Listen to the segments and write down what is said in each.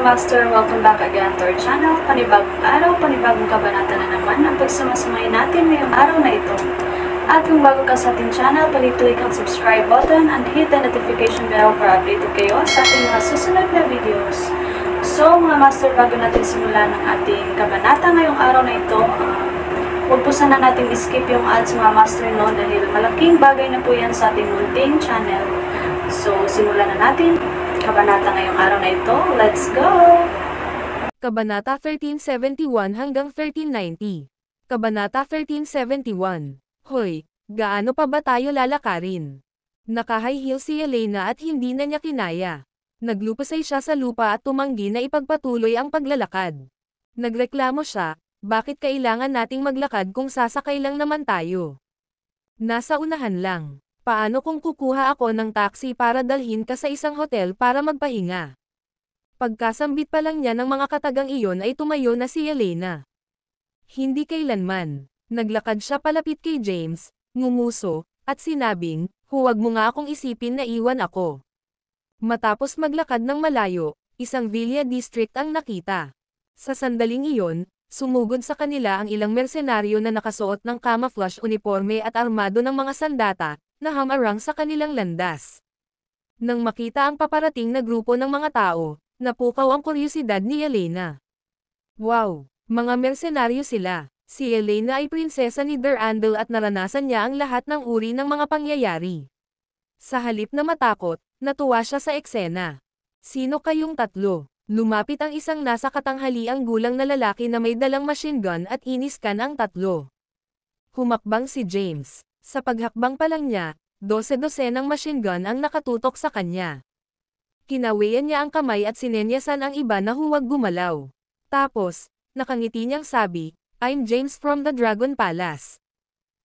Master, welcome back again to our channel. Panibagong araw, panibagong kabanata na naman ang pagsumasamayin natin ngayong araw na ito. At kung bago ka sa ating channel, pag-click ang subscribe button and hit the notification bell para updated kayo sa ating mga susunod na videos. So mga Master, bago natin simulan ang ating kabanata ngayong araw na ito, huwag po sana natin skip yung ads mga Master, no, dahil malaking bagay na po yan sa ating munting channel. So simulan na natin kabanata ngayong araw na ito. Let's go! Kabanata 1371 hanggang 1390. Kabanata 1371. Hoy, gaano pa ba tayo lalakarin? Naka-high heel si Elena at hindi na niya kinaya. Naglupasay siya sa lupa at tumanggi na ipagpatuloy ang paglalakad. Nagreklamo siya, bakit kailangan nating maglakad kung sasakay lang naman tayo? Nasa unahan lang. Paano kung kukuha ako ng taxi para dalhin ka sa isang hotel para magpahinga? Pagkasambit pa lang niya ng mga katagang iyon ay tumayo na si Elena. Hindi kailanman. Naglakad siya palapit kay James, ngumuso, at sinabing, huwag mo nga akong isipin na iwan ako. Matapos maglakad ng malayo, isang Villa District ang nakita. Sa sandaling iyon, sumugod sa kanila ang ilang mersenaryo na nakasuot ng camouflage uniforme at armado ng mga sandata, na hamarang sa kanilang landas. Nang makita ang paparating na grupo ng mga tao, napukaw ang kuryosidad ni Elena. Wow! Mga mersenaryo sila. Si Elena ay prinsesa ni Durandal at naranasan niya ang lahat ng uri ng mga pangyayari. Sa halip na matakot, natuwa siya sa eksena. Sino kayong tatlo? Lumapit ang isang nasa katanghaliang gulang na lalaki na may dalang machine gun at iniskan ang tatlo. Humakbang si James. Sa paghakbang pa lang niya, 12 ng machine gun ang nakatutok sa kanya. Kinawayan niya ang kamay at sinenyasan ang iba na huwag gumalaw. Tapos, nakangiti niyang sabi, I'm James from the Dragon Palace.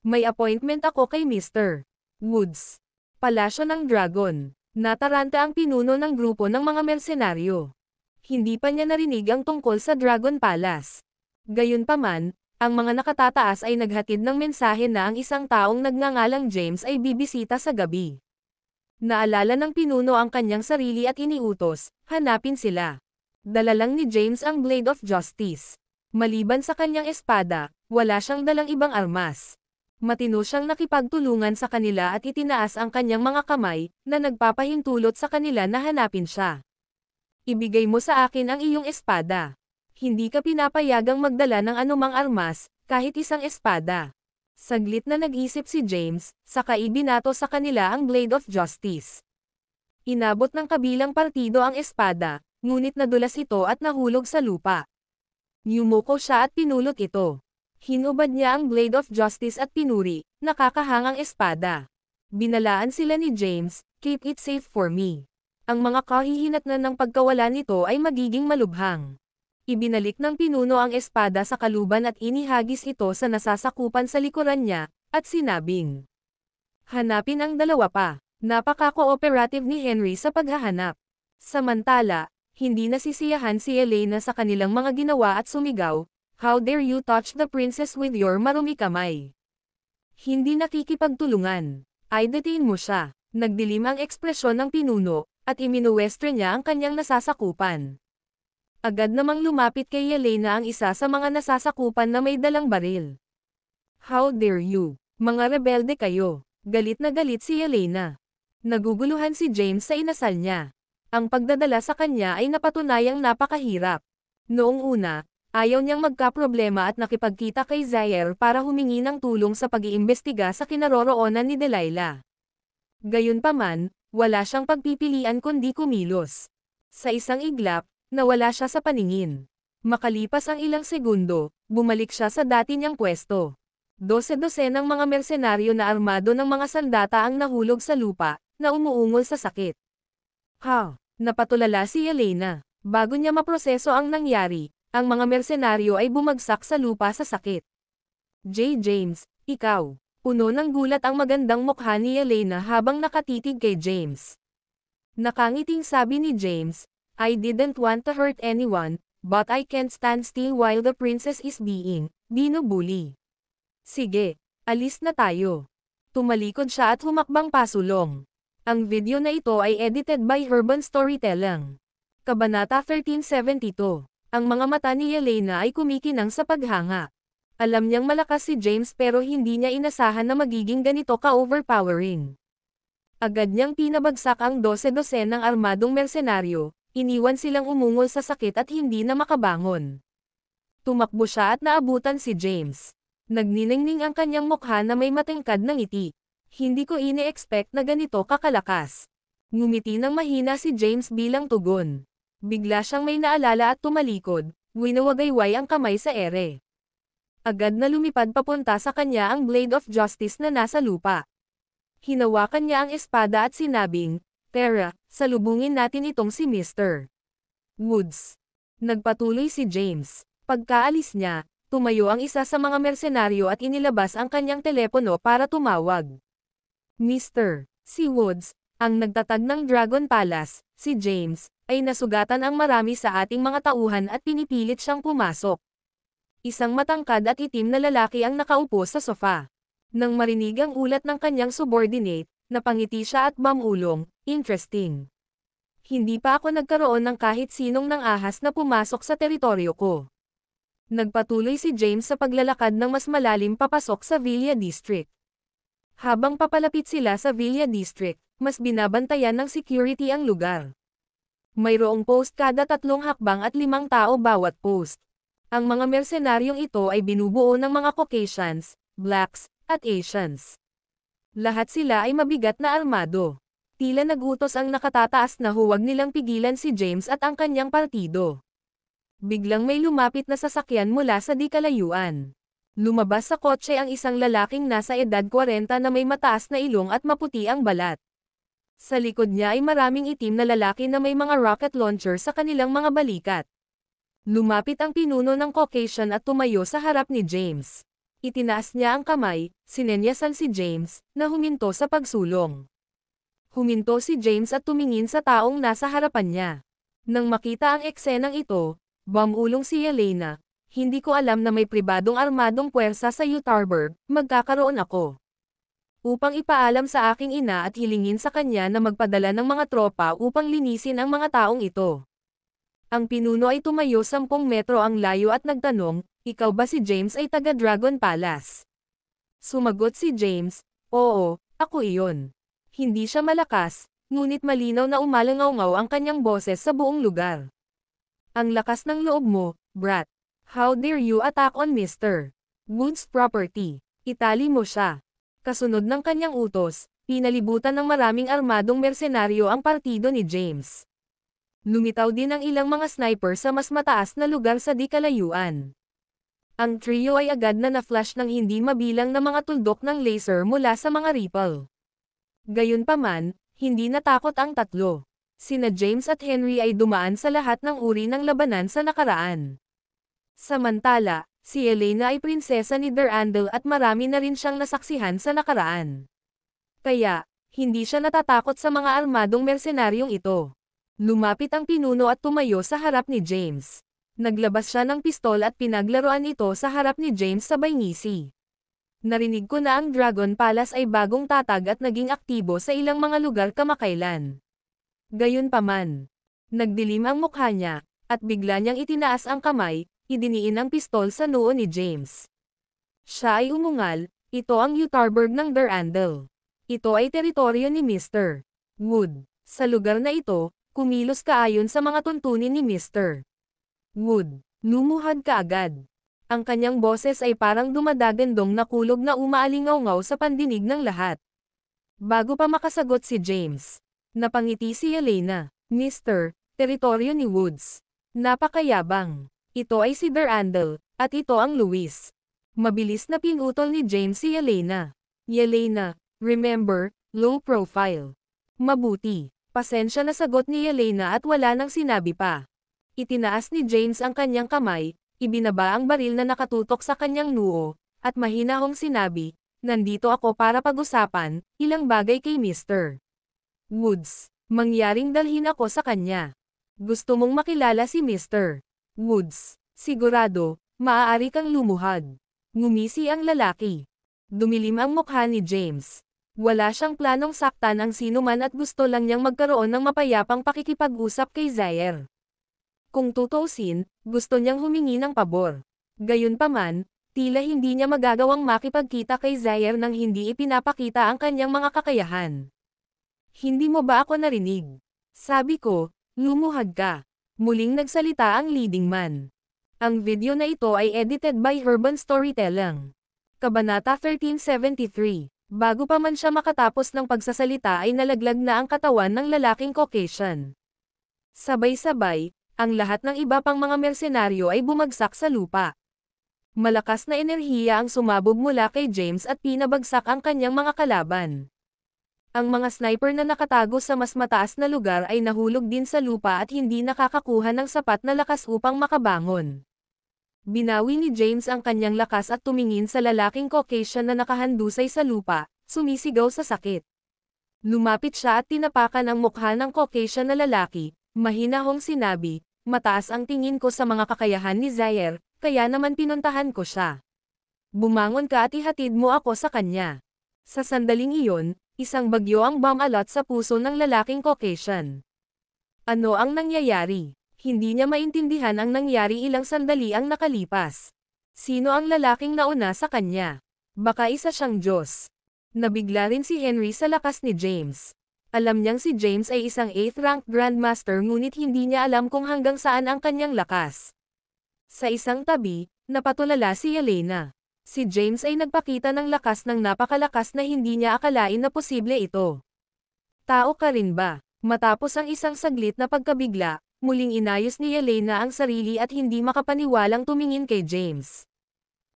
May appointment ako kay Mr. Woods. Palasyo ng Dragon. Nataranta ang pinuno ng grupo ng mga mersenaryo. Hindi pa niya narinig ang tungkol sa Dragon Palace. Gayunpaman, ang mga nakatataas ay naghatid ng mensahe na ang isang taong nagngangalang James ay bibisita sa gabi. Naalala ng pinuno ang kanyang sarili at iniutos, hanapin sila. Dala lang ni James ang Blade of Justice. Maliban sa kanyang espada, wala siyang dalang ibang armas. Matino siyang nakipagtulungan sa kanila at itinaas ang kanyang mga kamay, na nagpapahintulot sa kanila na hanapin siya. Ibigay mo sa akin ang iyong espada. Hindi ka pinapayagang magdala ng anumang armas, kahit isang espada. Saglit na nag-isip si James, saka ibinato sa kanila ang Blade of Justice. Inabot ng kabilang partido ang espada, ngunit nadulas ito at nahulog sa lupa. Yumuko siya at pinulot ito. Hinubad niya ang Blade of Justice at pinuri, nakakahangang espada. Binalaan sila ni James, keep it safe for me. Ang mga kahihinatnan ng pagkawala nito ay magiging malubhang. Ibinalik ng pinuno ang espada sa kaluban at inihagis ito sa nasasakupan sa likuran niya, at sinabing, hanapin ang dalawa pa. Napaka-cooperative ni Henry sa paghahanap. Samantala, hindi nasisiyahan si Elena sa kanilang mga ginawa at sumigaw, how dare you touch the princess with your marumi kamay? Hindi nakikipagtulungan. Ay detain mo siya. Nagdilim ang ekspresyon ng pinuno, at iminuwestro niya ang kanyang nasasakupan. Agad namang lumapit kay Elena ang isa sa mga nasasakupan na may dalang baril. How dare you? Mga rebelde kayo. Galit na galit si Elena. Naguguluhan si James sa inasal niya. Ang pagdadala sa kanya ay napatunayang napakahirap. Noong una, ayaw niyang magkaproblema at nakipagkita kay Zaire para humingi ng tulong sa pag-iimbestiga sa kinaroroonan ni Delilah. Gayunpaman, wala siyang pagpipilian kundi kumilos. Sa isang iglap, nawala siya sa paningin. Makalipas ang ilang segundo, bumalik siya sa dati niyang pwesto. 12 ng mga mersenaryo na armado ng mga sandata ang nahulog sa lupa, na umuungol sa sakit. Napatulala si Elena. Bago niya maproseso ang nangyari, ang mga mersenaryo ay bumagsak sa lupa sa sakit. James, ikaw. Puno ng gulat ang magandang mukha ni Elena habang nakatitig kay James. Nakangiting sabi ni James, I didn't want to hurt anyone, but I can't stand still while the princess is being binubuli. Sige, alis na tayo. Tumalikod siya at humakbang pasulong. Ang video na ito ay edited by Urban Storytelling. Kabanata 1372. Ang mga mata ni Yelena ay kumikinang sa paghanga. Alam niyang malakas si James pero hindi niya inasahan na magiging ganito ka-overpowering. Agad niyang pinabagsak ang 12 ng armadong mersenaryo, iniwan silang umungol sa sakit at hindi na makabangon. Tumakbo siya at naabutan si James. Nagniningning ang kanyang mukha na may matingkad na ngiti. Hindi ko ine-expect na ganito kakalakas. Ngumiti ng mahina si James bilang tugon. Bigla siyang may naalala at tumalikod, winawagayway ang kamay sa ere. Agad na lumipad papunta sa kanya ang Blade of Justice na nasa lupa. Hinawakan niya ang espada at sinabing, "Tara, salubungin natin itong si Mr. Woods." Nagpatuloy si James. Pagkaalis niya, tumayo ang isa sa mga mersenaryo at inilabas ang kanyang telepono para tumawag. Mr. Si Woods, ang nagtatag ng Dragon Palace, si James, ay nasugatan ang marami sa ating mga tauhan at pinipilit siyang pumasok. Isang matangkad at itim na lalaki ang nakaupo sa sofa. Nang marinig ang ulat ng kanyang subordinate, napangiti siya at bamulong, "Interesting. Hindi pa ako nagkaroon ng kahit sinong nang ahas na pumasok sa teritoryo ko." Nagpatuloy si James sa paglalakad ng mas malalim papasok sa Villa District. Habang papalapit sila sa Villa District, mas binabantayan ng security ang lugar. Mayroong post kada 3 hakbang at 5 tao bawat post. Ang mga mersenaryong ito ay binubuo ng mga Caucasians, Blacks, at Asians. Lahat sila ay mabigat na armado. Tila nagutos ang nakatataas na huwag nilang pigilan si James at ang kanyang partido. Biglang may lumapit na sasakyan mula sa di kalayuan. Lumabas sa kotse ang isang lalaking nasa edad 40 na may mataas na ilong at maputi ang balat. Sa likod niya ay maraming itim na lalaki na may mga rocket launcher sa kanilang mga balikat. Lumapit ang pinuno ng Caucasian at tumayo sa harap ni James. Itinaas niya ang kamay, sinenyasan si James, na huminto sa pagsulong. Huminto si James at tumingin sa taong nasa harapan niya. Nang makita ang eksenang ito, bumulong si Yelena, "Hindi ko alam na may pribadong armadong puwersa sa Utharburg, magkakaroon ako. Upang ipaalam sa aking ina at hilingin sa kanya na magpadala ng mga tropa upang linisin ang mga taong ito." Ang pinuno ay tumayo 10 metro ang layo at nagtanong, "Ikaw ba si James ay taga Dragon Palace?" Sumagot si James, "Oo, ako iyon." Hindi siya malakas, ngunit malinaw na umalangaw-ngaw ang kanyang boses sa buong lugar. "Ang lakas ng loob mo, brat. How dare you attack on Mr. Woods' property? Itali mo siya." Kasunod ng kanyang utos, pinalibutan ng maraming armadong mersenaryo ang partido ni James. Lumitaw din ang ilang mga sniper sa mas mataas na lugar sa di kalayuan. Ang trio ay agad na na-flash ng hindi mabilang na mga tuldok ng laser mula sa mga rifle. Gayunpaman, hindi natakot ang tatlo. Sina James at Henry ay dumaan sa lahat ng uri ng labanan sa nakaraan. Samantala, si Yelena ay prinsesa ni Durandal at marami na rin siyang nasaksihan sa nakaraan. Kaya, hindi siya natatakot sa mga armadong mersenaryong ito. Lumapit ang pinuno at tumayo sa harap ni James. Naglabas siya ng pistol at pinaglaruan ito sa harap ni James sabay ngisi. "Narinig ko na ang Dragon Palace ay bagong tatag at naging aktibo sa ilang mga lugar kamakailan." Gayunpaman, nagdilim ang mukha niya, at bigla niyang itinaas ang kamay, idiniin ang pistol sa noo ni James. Siya ay umungal, "Ito ang Utharburg ng Durandal. Ito ay teritoryo ni Mr. Wood. Sa lugar na ito, kumilos ka ayon sa mga tuntunin ni Mr. Wood." Lumuhad ka agad. Ang kanyang boses ay parang dumadagandong na kulog na umaalingaw-ngaw sa pandinig ng lahat. Bago pa makasagot si James, napangiti si Yelena, "Mr. Teritoryo ni Woods. Napakayabang. Ito ay si Durandal, at ito ang Luis." Mabilis na pinutol ni James si Yelena. "Yelena, remember, low profile." "Mabuti." Pasensya na sagot ni Yelena at wala nang sinabi pa. Itinaas ni James ang kanyang kamay, ibinaba ang baril na nakatutok sa kanyang noo, at mahinahong sinabi, "Nandito ako para pag-usapan, ilang bagay kay Mr. Woods. Mangyaring dalhin ako sa kanya. Gusto mong makilala si Mr. Woods. Sigurado, maaari kang lumuhad." Ngumisi ang lalaki. Dumilim ang mukha ni James. Wala siyang planong saktan ang sinuman at gusto lang niyang magkaroon ng mapayapang pakikipag-usap kay Zaire. Kung tutuusin, gusto niyang humingi ng pabor. Gayunpaman, tila hindi niya magagawang makipagkita kay Zaire nang hindi ipinapakita ang kanyang mga kakayahan. Hindi mo ba ako narinig? Sabi ko, lumuhad ka. Muling nagsalita ang leading man. Ang video na ito ay edited by Urban Storytelling. Kabanata 1373. Bago pa man siya makatapos ng pagsasalita ay nalaglag na ang katawan ng lalaking Caucasian. Sabay-sabay, ang lahat ng iba pang mga mersenaryo ay bumagsak sa lupa. Malakas na enerhiya ang sumabog mula kay James at pinabagsak ang kanyang mga kalaban. Ang mga sniper na nakatago sa mas mataas na lugar ay nahulog din sa lupa at hindi nakakakuha ng sapat na lakas upang makabangon. Binawi ni James ang kanyang lakas at tumingin sa lalaking Caucasian na nakahandusay sa lupa, sumisigaw sa sakit. Lumapit siya at tinapakan ang mukha ng Caucasian na lalaki. Mahinahong sinabi, mataas ang tingin ko sa mga kakayahan ni Zaire, kaya naman pinuntahan ko siya. Bumangon ka at ihatid mo ako sa kanya. Sa sandaling iyon, isang bagyo ang bumalot sa puso ng lalaking Caucasian. Ano ang nangyayari? Hindi niya maintindihan ang nangyari ilang sandali ang nakalipas. Sino ang lalaking nauna sa kanya? Baka isa siyang Diyos. Nabigla rin si Henry sa lakas ni James. Alam niyang si James ay isang 8th ranked Grandmaster ngunit hindi niya alam kung hanggang saan ang kanyang lakas. Sa isang tabi, napatulala si Elena. Si James ay nagpakita ng lakas ng napakalakas na hindi niya akalain na posible ito. Tao ka rin ba? Matapos ang isang saglit na pagkabigla, muling inayos ni Elena ang sarili at hindi makapaniwalang tumingin kay James.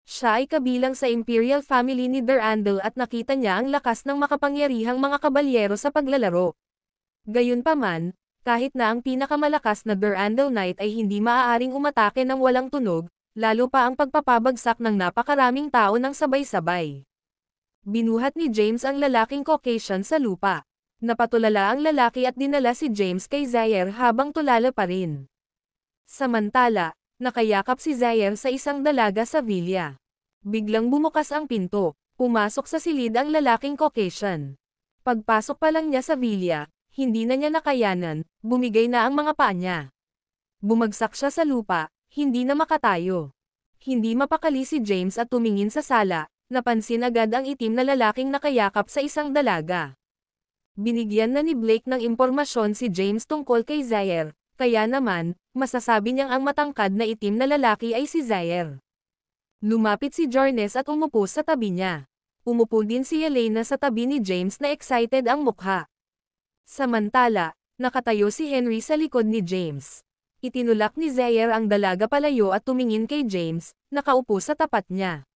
Siya ay kabilang sa Imperial family ni Durandal at nakita niya ang lakas ng makapangyarihang mga kabalyero sa paglalaro. Gayunpaman, kahit na ang pinakamalakas na Durandal Knight ay hindi maaaring umatake ng walang tunog, lalo pa ang pagpapabagsak ng napakaraming tao ng sabay-sabay. Binuhat ni James ang lalaking Caucasian sa lupa. Napatulala ang lalaki at dinala si James kay Zaire habang tulala pa rin. Samantala, nakayakap si Zaire sa isang dalaga sa villa. Biglang bumukas ang pinto. Pumasok sa silid ang lalaking Caucasian. Pagpasok pa lang niya sa villa, hindi na niya nakayanan, bumigay na ang mga paa niya. Bumagsak siya sa lupa, hindi na makatayo. Hindi mapakali si James at tumingin sa sala, napansin agad ang itim na lalaking nakayakap sa isang dalaga. Binigyan na ni Blake ng impormasyon si James tungkol kay Zaire. Kaya naman, masasabi niyang ang matangkad na itim na lalaki ay si Zaire. Lumapit si Jarnes at umupo sa tabi niya. Umupo din si Elena sa tabi ni James na excited ang mukha. Samantala, nakatayo si Henry sa likod ni James. Itinulak ni Zaire ang dalaga palayo at tumingin kay James, nakaupo sa tapat niya.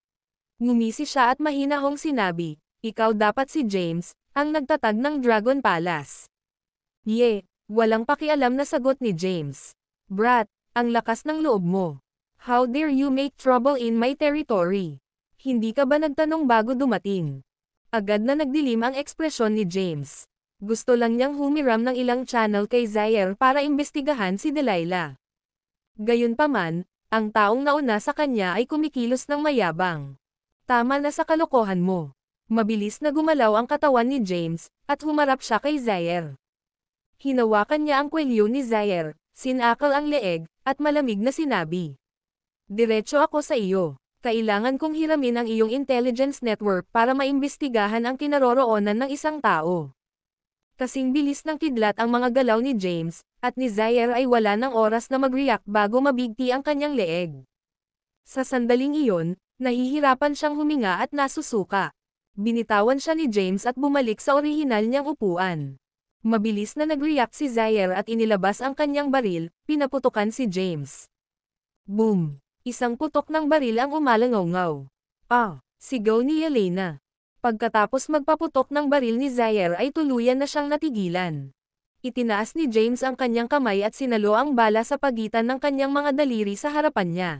Ngumisi siya at mahinahong sinabi, ikaw dapat si James, ang nagtatag ng Dragon Palace. Walang pakialam na sagot ni James. Brat, ang lakas ng loob mo. How dare you make trouble in my territory? Hindi ka ba nagtanong bago dumating? Agad na nagdilim ang ekspresyon ni James. Gusto lang niyang humiram ng ilang channel kay Zaire para imbestigahan si Delilah. Gayunpaman, ang taong nauna sa kanya ay kumikilos ng mayabang. Tama na sa kalokohan mo. Mabilis na gumalaw ang katawan ni James, at humarap siya kay Zaire. Hinawakan niya ang kwelyo ni Zaire, sinakal ang leeg, at malamig na sinabi. Diretso ako sa iyo. Kailangan kong hiramin ang iyong intelligence network para maimbestigahan ang kinaroroonan ng isang tao. Kasing bilis ng kidlat ang mga galaw ni James, at ni Zaire ay wala ng oras na mag-react bago mabigti ang kanyang leeg. Sa sandaling iyon, nahihirapan siyang huminga at nasusuka. Binitawan siya ni James at bumalik sa orihinal niyang upuan. Mabilis na nag-react si Zaire at inilabas ang kanyang baril, pinaputukan si James. Boom! Isang putok ng baril ang umalangaw-ngaw. Sigaw ni Elena. Pagkatapos magpaputok ng baril ni Zaire ay tuluyan na siyang natigilan. Itinaas ni James ang kanyang kamay at sinalo ang bala sa pagitan ng kanyang mga daliri sa harapan niya.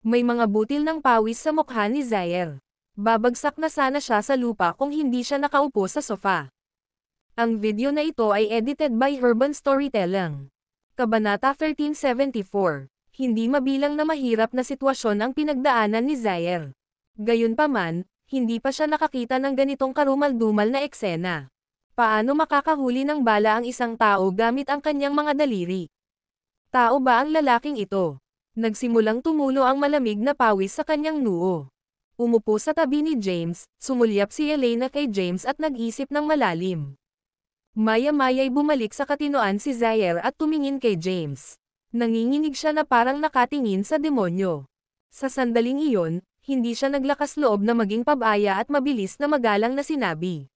May mga butil ng pawis sa mukha ni Zaire. Babagsak na sana siya sa lupa kung hindi siya nakaupo sa sofa. Ang video na ito ay edited by Urban Storytelling. Kabanata 1374. Hindi mabilang na mahirap na sitwasyon ang pinagdaanan ni Zaire. Gayunpaman, hindi pa siya nakakita ng ganitong karumal-dumal na eksena. Paano makakahuli ng bala ang isang tao gamit ang kanyang mga daliri? Tao ba ang lalaking ito? Nagsimulang tumulo ang malamig na pawis sa kanyang noo. Umupo sa tabi ni James, sumulyap si Elena kay James at nag-isip ng malalim. Maya-maya'y bumalik sa katinoan si Zaire at tumingin kay James. Nanginginig siya na parang nakatingin sa demonyo. Sa sandaling iyon, hindi siya naglakas loob na maging pabaya at mabilis na magalang na sinabi.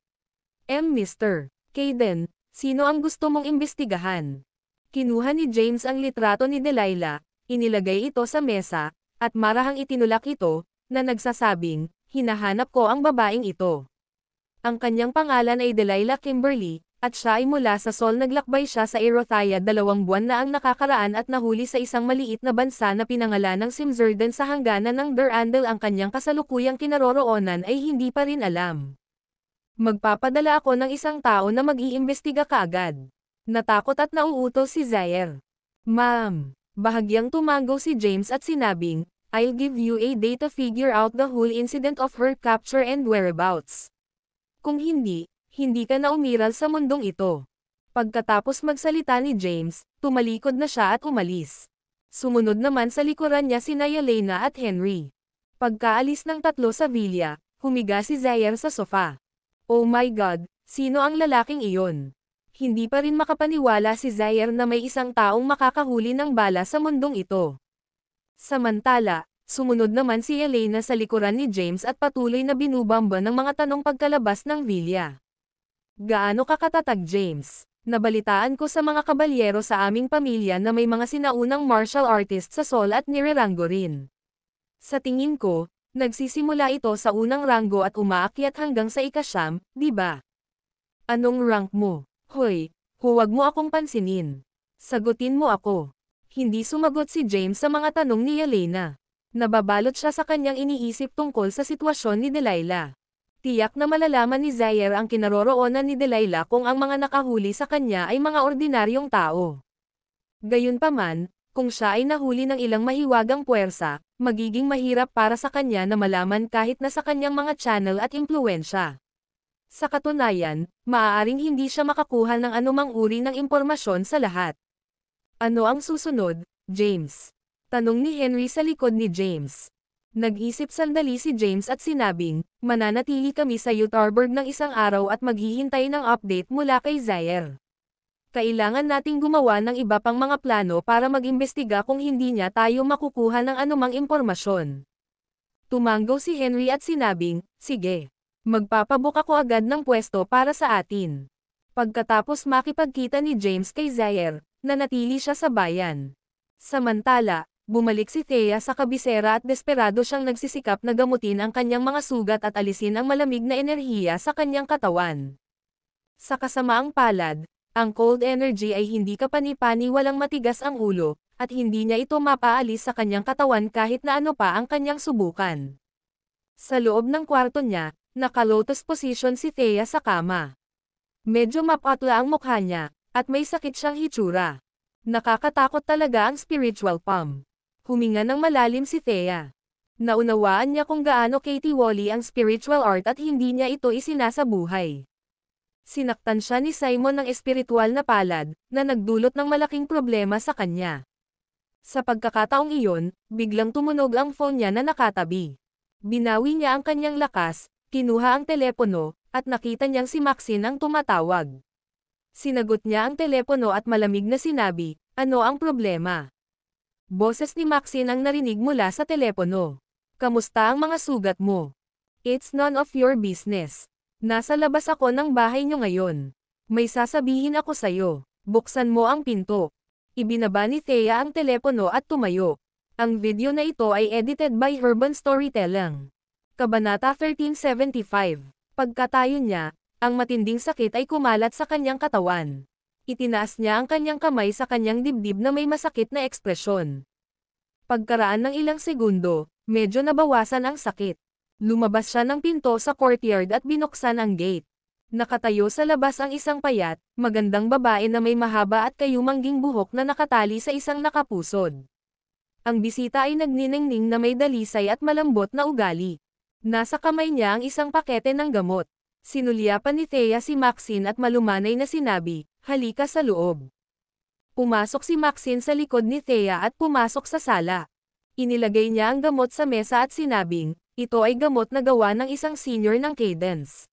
Mr. Caden, sino ang gusto mong imbestigahan? Kinuha ni James ang litrato ni Delilah, inilagay ito sa mesa, at marahang itinulak ito, na nagsasabing, hinahanap ko ang babaeng ito. Ang kanyang pangalan ay Delilah Kimberly, at siya ay mula sa Seoul. Naglakbay siya sa Erothaya 2 buwan na ang nakakaraan at nahuli sa isang maliit na bansa na pinangalan ng Simzerden sa hangganan ng Durandal. Ang kanyang kasalukuyang kinaroroonan ay hindi pa rin alam. Magpapadala ako ng isang tao na mag-iimbestiga kaagad. Natakot at nauuto si Zaire. Ma'am, bahagyang tumango si James at sinabing, I'll give you a day to figure out the whole incident of her capture and whereabouts. Kung hindi, hindi ka na umiral sa mundong ito. Pagkatapos magsalita ni James, tumalikod na siya at umalis. Sumunod naman sa likuran niya sina Elena at Henry. Pagkaalis ng tatlo sa villa, humiga si Zaire sa sofa. Oh my God, sino ang lalaking iyon? Hindi pa rin makapaniwala si Zaire na may isang taong makakahuli ng bala sa mundong ito. Samantala, sumunod naman si Elena sa likuran ni James at patuloy na binubamba ng mga tanong pagkalabas ng villa. Gaano ka katatag, James? Nabalitaan ko sa mga kabalyero sa aming pamilya na may mga sinaunang martial artist sa Seoul at nirerango rin. Sa tingin ko, nagsisimula ito sa unang ranggo at umaakyat hanggang sa ika-9, di ba? Anong rank mo? Hoy, huwag mo akong pansinin. Sagutin mo ako. Hindi sumagot si James sa mga tanong ni Elena. Nababalot siya sa kanyang iniisip tungkol sa sitwasyon ni Delilah. Tiyak na malalaman ni Zaire ang kinaroroonan ni Delilah kung ang mga nakahuli sa kanya ay mga ordinaryong tao. Gayunpaman, kung siya ay nahuli ng ilang mahiwagang puwersa, magiging mahirap para sa kanya na malaman kahit na sa kanyang mga channel at impluwensya. Sa katunayan, maaaring hindi siya makakuha ng anumang uri ng impormasyon sa lahat. Ano ang susunod, James? Tanong ni Henry sa likod ni James. Nag-isip sandali si James at sinabing, mananatili kami sa Utharborg ng isang araw at maghihintay ng update mula kay Zaire. Kailangan nating gumawa ng iba pang mga plano para mag-imbestiga kung hindi niya tayo makukuha ng anumang impormasyon. Tumango si Henry at sinabing, sige. Magpapabook ako agad ng pwesto para sa atin. Pagkatapos makipagkita ni James kay Zaire, nanatili siya sa bayan. Samantala, bumalik si Thea sa kabisera at desperado siyang nagsisikap na gamutin ang kanyang mga sugat at alisin ang malamig na enerhiya sa kanyang katawan. Sa kasamaang palad, ang cold energy ay hindi kapani-pani, walang matigas ang ulo, at hindi niya ito mapaalis sa kanyang katawan kahit na ano pa ang kanyang subukan. Sa loob ng kwarto niya, naka-lotus position si Thea sa kama. Medyo mapatla ang mukha niya, at may sakit siyang hitsura. Nakakatakot talaga ang spiritual palm. Huminga ng malalim si Thea. Naunawaan niya kung gaano katiwali ang spiritual art at hindi niya ito isinasabuhay. Sinaktan siya ni Simon ng espiritual na palad, na nagdulot ng malaking problema sa kanya. Sa pagkakataong iyon, biglang tumunog ang phone niya na nakatabi. Binawi niya ang kanyang lakas, kinuha ang telepono, at nakita niyang si Maxine ang tumatawag. Sinagot niya ang telepono at malamig na sinabi, ano ang problema? Boses ni Maxine ang narinig mula sa telepono. Kamusta ang mga sugat mo? It's none of your business. Nasa labas ako ng bahay niyo ngayon. May sasabihin ako sa'yo. Buksan mo ang pinto. Ibinaba ni Thea ang telepono at tumayo. Ang video na ito ay edited by Urban Storytelling. Kabanata 1375. Pagkatayo niya, ang matinding sakit ay kumalat sa kanyang katawan. Itinaas niya ang kanyang kamay sa kanyang dibdib na may masakit na ekspresyon. Pagkaraan ng ilang segundo, medyo nabawasan ang sakit. Lumabas siya ng pinto sa courtyard at binuksan ang gate. Nakatayo sa labas ang isang payat, magandang babae na may mahaba at kayumangging buhok na nakatali sa isang nakapusod. Ang bisita ay nagniningning na may dalisay at malambot na ugali. Nasa kamay niya ang isang pakete ng gamot. Sinulyapan ni Thea si Maxine at malumanay na sinabi, halika sa loob. Pumasok si Maxine sa likod ni Thea at pumasok sa sala. Inilagay niya ang gamot sa mesa at sinabing, ito ay gamot na gawa ng isang senior ng Cadence.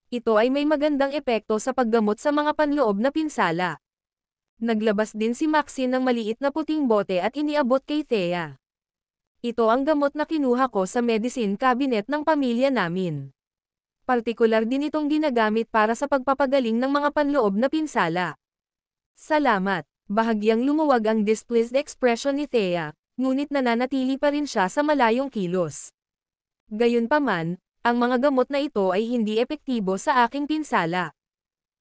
Ito ay may magandang epekto sa paggamot sa mga panloob na pinsala. Naglabas din si Maxine ng maliit na puting bote at iniabot kay Thea. Ito ang gamot na kinuha ko sa medicine cabinet ng pamilya namin. Partikular din itong ginagamit para sa pagpapagaling ng mga panloob na pinsala. Salamat. Bahagyang lumuwag ang displeased expression ni Thea, ngunit nananatili pa rin siya sa malayong kilos. Gayunpaman, ang mga gamot na ito ay hindi epektibo sa aking pinsala.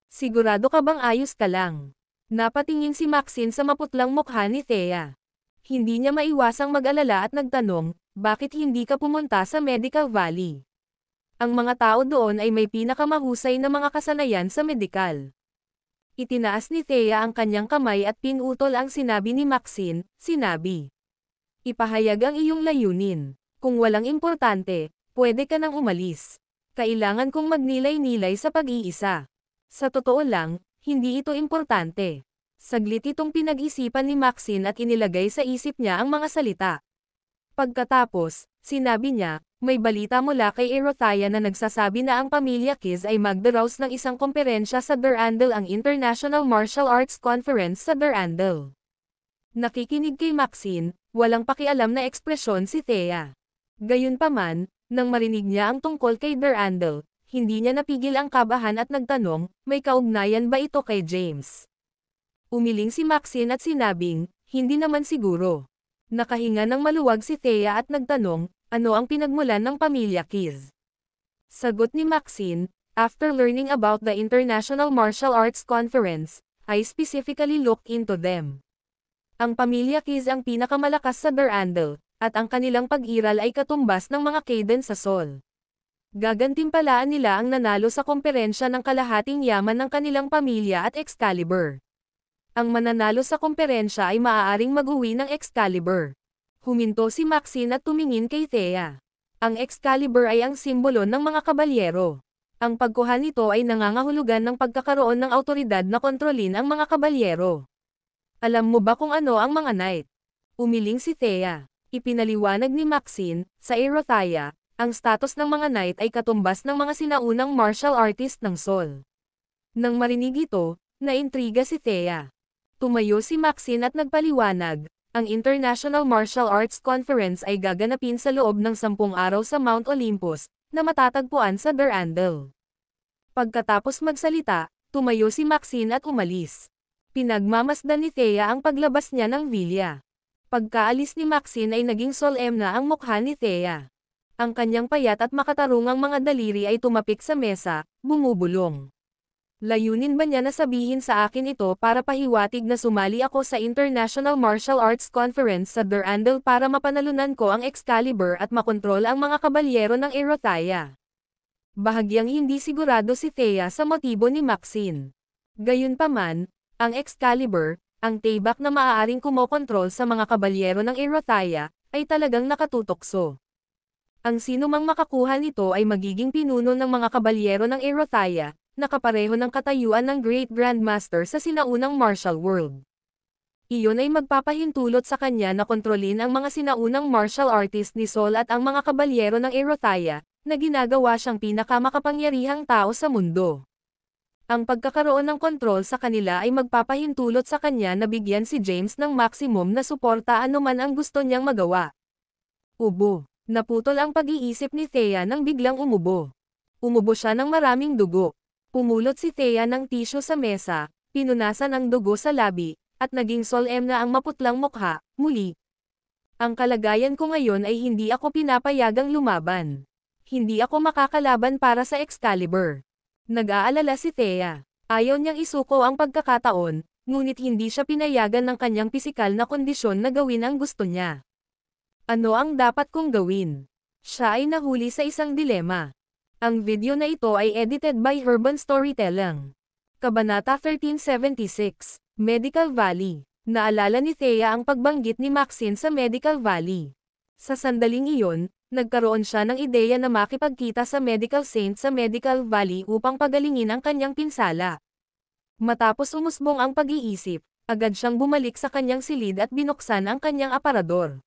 Sigurado ka bang ayos ka lang? Napatingin si Maxine sa maputlang mukha ni Thea. Hindi niya maiwasang mag-alala at nagtanong, bakit hindi ka pumunta sa Medical Valley? Ang mga tao doon ay may pinakamahusay na mga kasanayan sa medikal. Itinaas ni Thea ang kanyang kamay at pinutol ang sinabi ni Maxine, sinabi. Ipahayag ang iyong layunin. Kung walang importante, pwede ka nang umalis. Kailangan kong magnilay-nilay sa pag-iisa. Sa totoo lang, hindi ito importante. Saglit itong pinag-isipan ni Maxine at inilagay sa isip niya ang mga salita. Pagkatapos, sinabi niya, may balita mula kay Erothaya na nagsasabi na ang pamilya Kiz ay magdaraos ng isang komperensya sa Durandal, ang International Martial Arts Conference sa Durandal. Nakikinig kay Maxine, walang pakialam na ekspresyon si Thea. Gayunpaman, nang marinig niya ang tungkol kay Durandal, hindi niya napigil ang kabahan at nagtanong, may kaugnayan ba ito kay James? Umiling si Maxine at sinabing, hindi naman siguro. Nakahinga ng maluwag si Thea at nagtanong, ano ang pinagmulan ng pamilya Kiz? Sagot ni Maxine, after learning about the International Martial Arts Conference, I specifically looked into them. Ang pamilya Kiz ang pinakamalakas sa Durandal, at ang kanilang pag-iral ay katumbas ng mga Cadence sa Sol. Gagantimpalaan nila ang nanalo sa komperensya ng kalahating yaman ng kanilang pamilya at Excalibur. Ang mananalo sa komperensya ay maaaring mag-uwi ng Excalibur. Huminto si Maxine at tumingin kay Thea. Ang Excalibur ay ang simbolo ng mga kabalyero. Ang pagkuha nito ay nangangahulugan ng pagkakaroon ng awtoridad na kontrolin ang mga kabalyero. Alam mo ba kung ano ang mga knight? Umiling si Thea. Ipinaliwanag ni Maxine, sa Erothaya, ang status ng mga knight ay katumbas ng mga sinaunang martial artist ng Sol. Nang marinig ito, naintriga si Thea. Tumayo si Maxine at nagpaliwanag, ang International Martial Arts Conference ay gaganapin sa loob ng 10 araw sa Mount Olympus, na matatagpuan sa Durandal. Pagkatapos magsalita, tumayo si Maxine at umalis. Pinagmamasdan ni Thea ang paglabas niya ng villa. Pagkaalis ni Maxine ay naging solemn na ang mukha ni Thea. Ang kanyang payat at makatarungang mga daliri ay tumapik sa mesa, bumubulong. Layunin ba niya na sabihin sa akin ito para pahiwatig na sumali ako sa International Martial Arts Conference sa Durandal para mapanalunan ko ang Excalibur at makontrol ang mga kabalyero ng Erothaya? Bahagyang hindi sigurado si Thea sa motibo ni Maxine. Gayunpaman, ang Excalibur, ang tibak na maaaring kumokontrol sa mga kabalyero ng Erothaya, ay talagang nakatutokso. Ang sinumang makakuha nito ay magiging pinuno ng mga kabalyero ng Erothaya, nakapareho ng katayuan ng Great Grandmaster sa sinaunang martial world. Iyon ay magpapahintulot sa kanya na kontrolin ang mga sinaunang martial artist ni Sol at ang mga kabalyero ng Erothaya, na ginagawa siyang pinakamakapangyarihang tao sa mundo. Ang pagkakaroon ng kontrol sa kanila ay magpapahintulot sa kanya na bigyan si James ng maximum na suporta anuman ang gusto niyang magawa. Ubo. Naputol ang pag-iisip ni Thea nang biglang umubo. Umubo siya ng maraming dugo. Pumulot si Thea ng tisyo sa mesa, pinunasan ang dugo sa labi, at naging solemn na ang maputlang mukha, muli. Ang kalagayan ko ngayon ay hindi ako pinapayagang lumaban. Hindi ako makakalaban para sa Excalibur. Nag-aalala si Thea. Ayaw niyang isuko ang pagkakataon, ngunit hindi siya pinayagan ng kanyang pisikal na kondisyon na gawin ang gusto niya. Ano ang dapat kong gawin? Siya ay nahuli sa isang dilema. Ang video na ito ay edited by Urban Storytelling. Kabanata 1376, Medical Valley. Naalala ni Thea ang pagbanggit ni Maxine sa Medical Valley. Sa sandaling iyon, nagkaroon siya ng ideya na makipagkita sa Medical Saint sa Medical Valley upang pagalingin ang kanyang pinsala. Matapos umusbong ang pag-iisip, Agad siyang bumalik sa kanyang silid at binuksan ang kanyang aparador.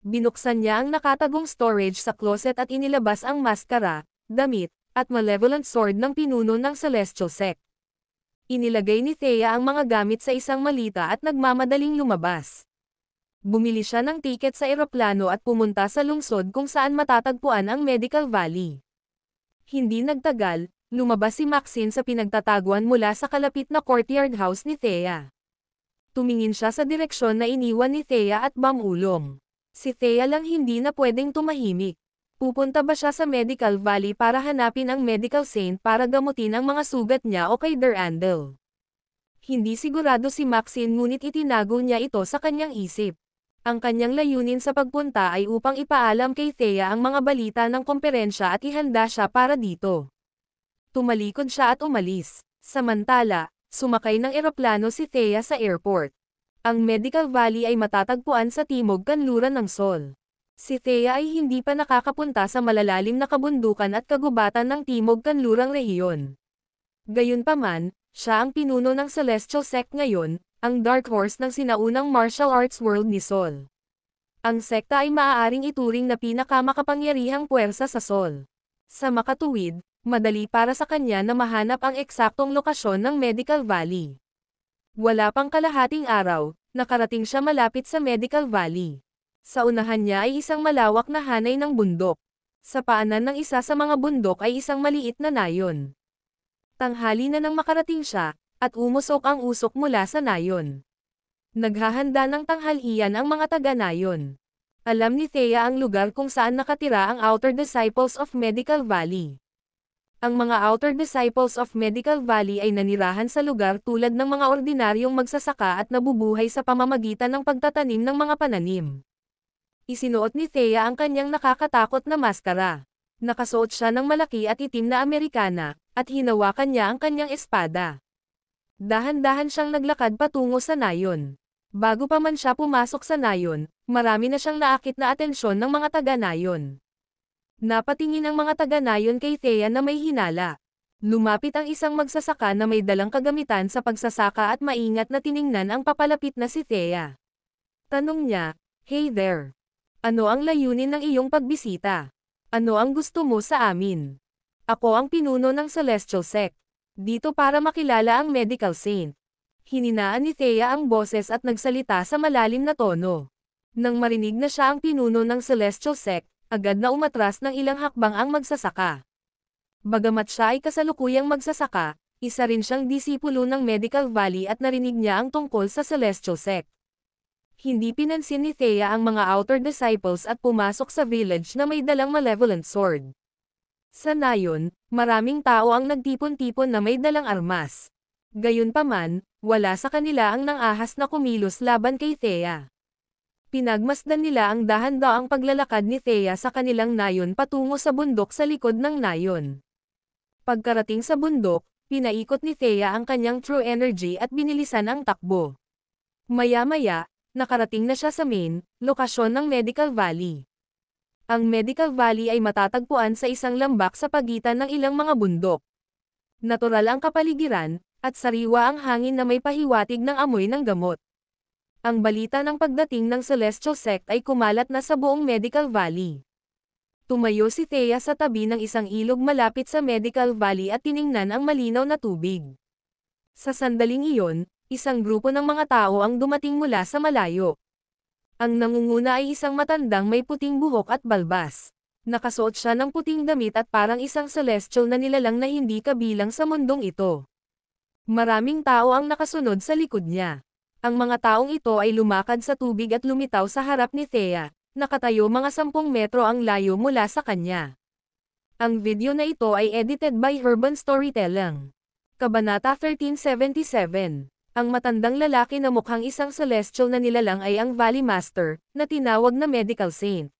Binuksan niya ang nakatagong storage sa closet at inilabas ang maskara, damit, at malevolent sword ng pinuno ng Celestial Sect. Inilagay ni Thea ang mga gamit sa isang malita at nagmamadaling lumabas. Bumili siya ng tiket sa eroplano at pumunta sa lungsod kung saan matatagpuan ang Medical Valley. Hindi nagtagal, lumabas si Maxine sa pinagtataguan mula sa kalapit na courtyard house ni Thea. Tumingin siya sa direksyon na iniwan ni Thea at bamulong. Si Thea lang hindi na pwedeng tumahimik. Pupunta ba siya sa Medical Valley para hanapin ang medical saint para gamutin ang mga sugat niya o kay Durandal? Hindi sigurado si Maxine ngunit itinago niya ito sa kanyang isip. Ang kanyang layunin sa pagpunta ay upang ipaalam kay Thea ang mga balita ng komperensya at ihanda siya para dito. Tumalikod siya at umalis. Samantala, sumakay ng eroplano si Thea sa airport. Ang Medical Valley ay matatagpuan sa timog kanluran ng Sol. Si Thea ay hindi pa nakakapunta sa malalalim na kabundukan at kagubatan ng timog kanlurang rehiyon. Gayunpaman, siya ang pinuno ng Celestial Sect ngayon, ang Dark Horse ng sinaunang martial arts world ni Sol. Ang sekta ay maaaring ituring na pinakamakapangyarihang puwersa sa Sol. Sa makatuwid, madali para sa kanya na mahanap ang eksaktong lokasyon ng Medical Valley. Wala pang kalahating araw, nakarating siya malapit sa Medical Valley. Sa unahan niya ay isang malawak na hanay ng bundok. Sa paanan ng isa sa mga bundok ay isang maliit na nayon. Tanghali na nang makarating siya, at umusok ang usok mula sa nayon. Naghahanda ng tanghalian ang mga taga-nayon. Alam ni Thea ang lugar kung saan nakatira ang Outer Disciples of Medical Valley. Ang mga Outer Disciples of Medical Valley ay nanirahan sa lugar tulad ng mga ordinaryong magsasaka at nabubuhay sa pamamagitan ng pagtatanim ng mga pananim. Isinuot ni Thea ang kanyang nakakatakot na maskara. Nakasuot siya ng malaki at itim na Amerikana, at hinawakan niya ang kanyang espada. Dahan-dahan siyang naglakad patungo sa nayon. Bago pa man siya pumasok sa nayon, marami na siyang naakit na atensyon ng mga taga-nayon. Napatingin ang mga taga-nayon kay Thea na may hinala. Lumapit ang isang magsasaka na may dalang kagamitan sa pagsasaka at maingat na tiningnan ang papalapit na si Thea. Tanong niya, "Hey there. Ano ang layunin ng iyong pagbisita? Ano ang gusto mo sa amin?" "Ako ang pinuno ng Celestial Sect. Dito para makilala ang medical saint." Hininaan ni Thea ang boses at nagsalita sa malalim na tono. Nang marinig na siya ang pinuno ng Celestial Sect, agad na umatras ng ilang hakbang ang magsasaka. Bagamat siya ay kasalukuyang magsasaka, isa rin siyang disipulo ng Medical Valley at narinig niya ang tungkol sa Celestial Sect. Hindi pinansin ni Thea ang mga Outer Disciples at pumasok sa village na may dalang malevolent sword. Sa nayon, maraming tao ang nagtipon-tipon na may dalang armas. Gayunpaman, wala sa kanila ang nang-ahas na kumilos laban kay Thea. Pinagmasdan nila ang dahan-daang paglalakad ni Thea sa kanilang nayon patungo sa bundok sa likod ng nayon. Pagkarating sa bundok, pinaikot ni Thea ang kanyang true energy at binilisan ang takbo. Maya-maya, nakarating na siya sa main, lokasyon ng Medical Valley. Ang Medical Valley ay matatagpuan sa isang lambak sa pagitan ng ilang mga bundok. Natural ang kapaligiran, at sariwa ang hangin na may pahiwatig ng amoy ng gamot. Ang balita ng pagdating ng Celestial Sect ay kumalat na sa buong Medical Valley. Tumayo si Thea sa tabi ng isang ilog malapit sa Medical Valley at tiningnan ang malinaw na tubig. Sa sandaling iyon, isang grupo ng mga tao ang dumating mula sa malayo. Ang nangunguna ay isang matandang may puting buhok at balbas. Nakasuot siya ng puting damit at parang isang celestial na nilalang na hindi kabilang sa mundong ito. Maraming tao ang nakasunod sa likod niya. Ang mga taong ito ay lumakad sa tubig at lumitaw sa harap ni Thea, nakatayo mga 10 metro ang layo mula sa kanya. Ang video na ito ay edited by Urban Storytelling. Kabanata 1377. Ang matandang lalaki na mukhang isang celestial na nilalang ay ang Valley Master, na tinawag na Medical Saint.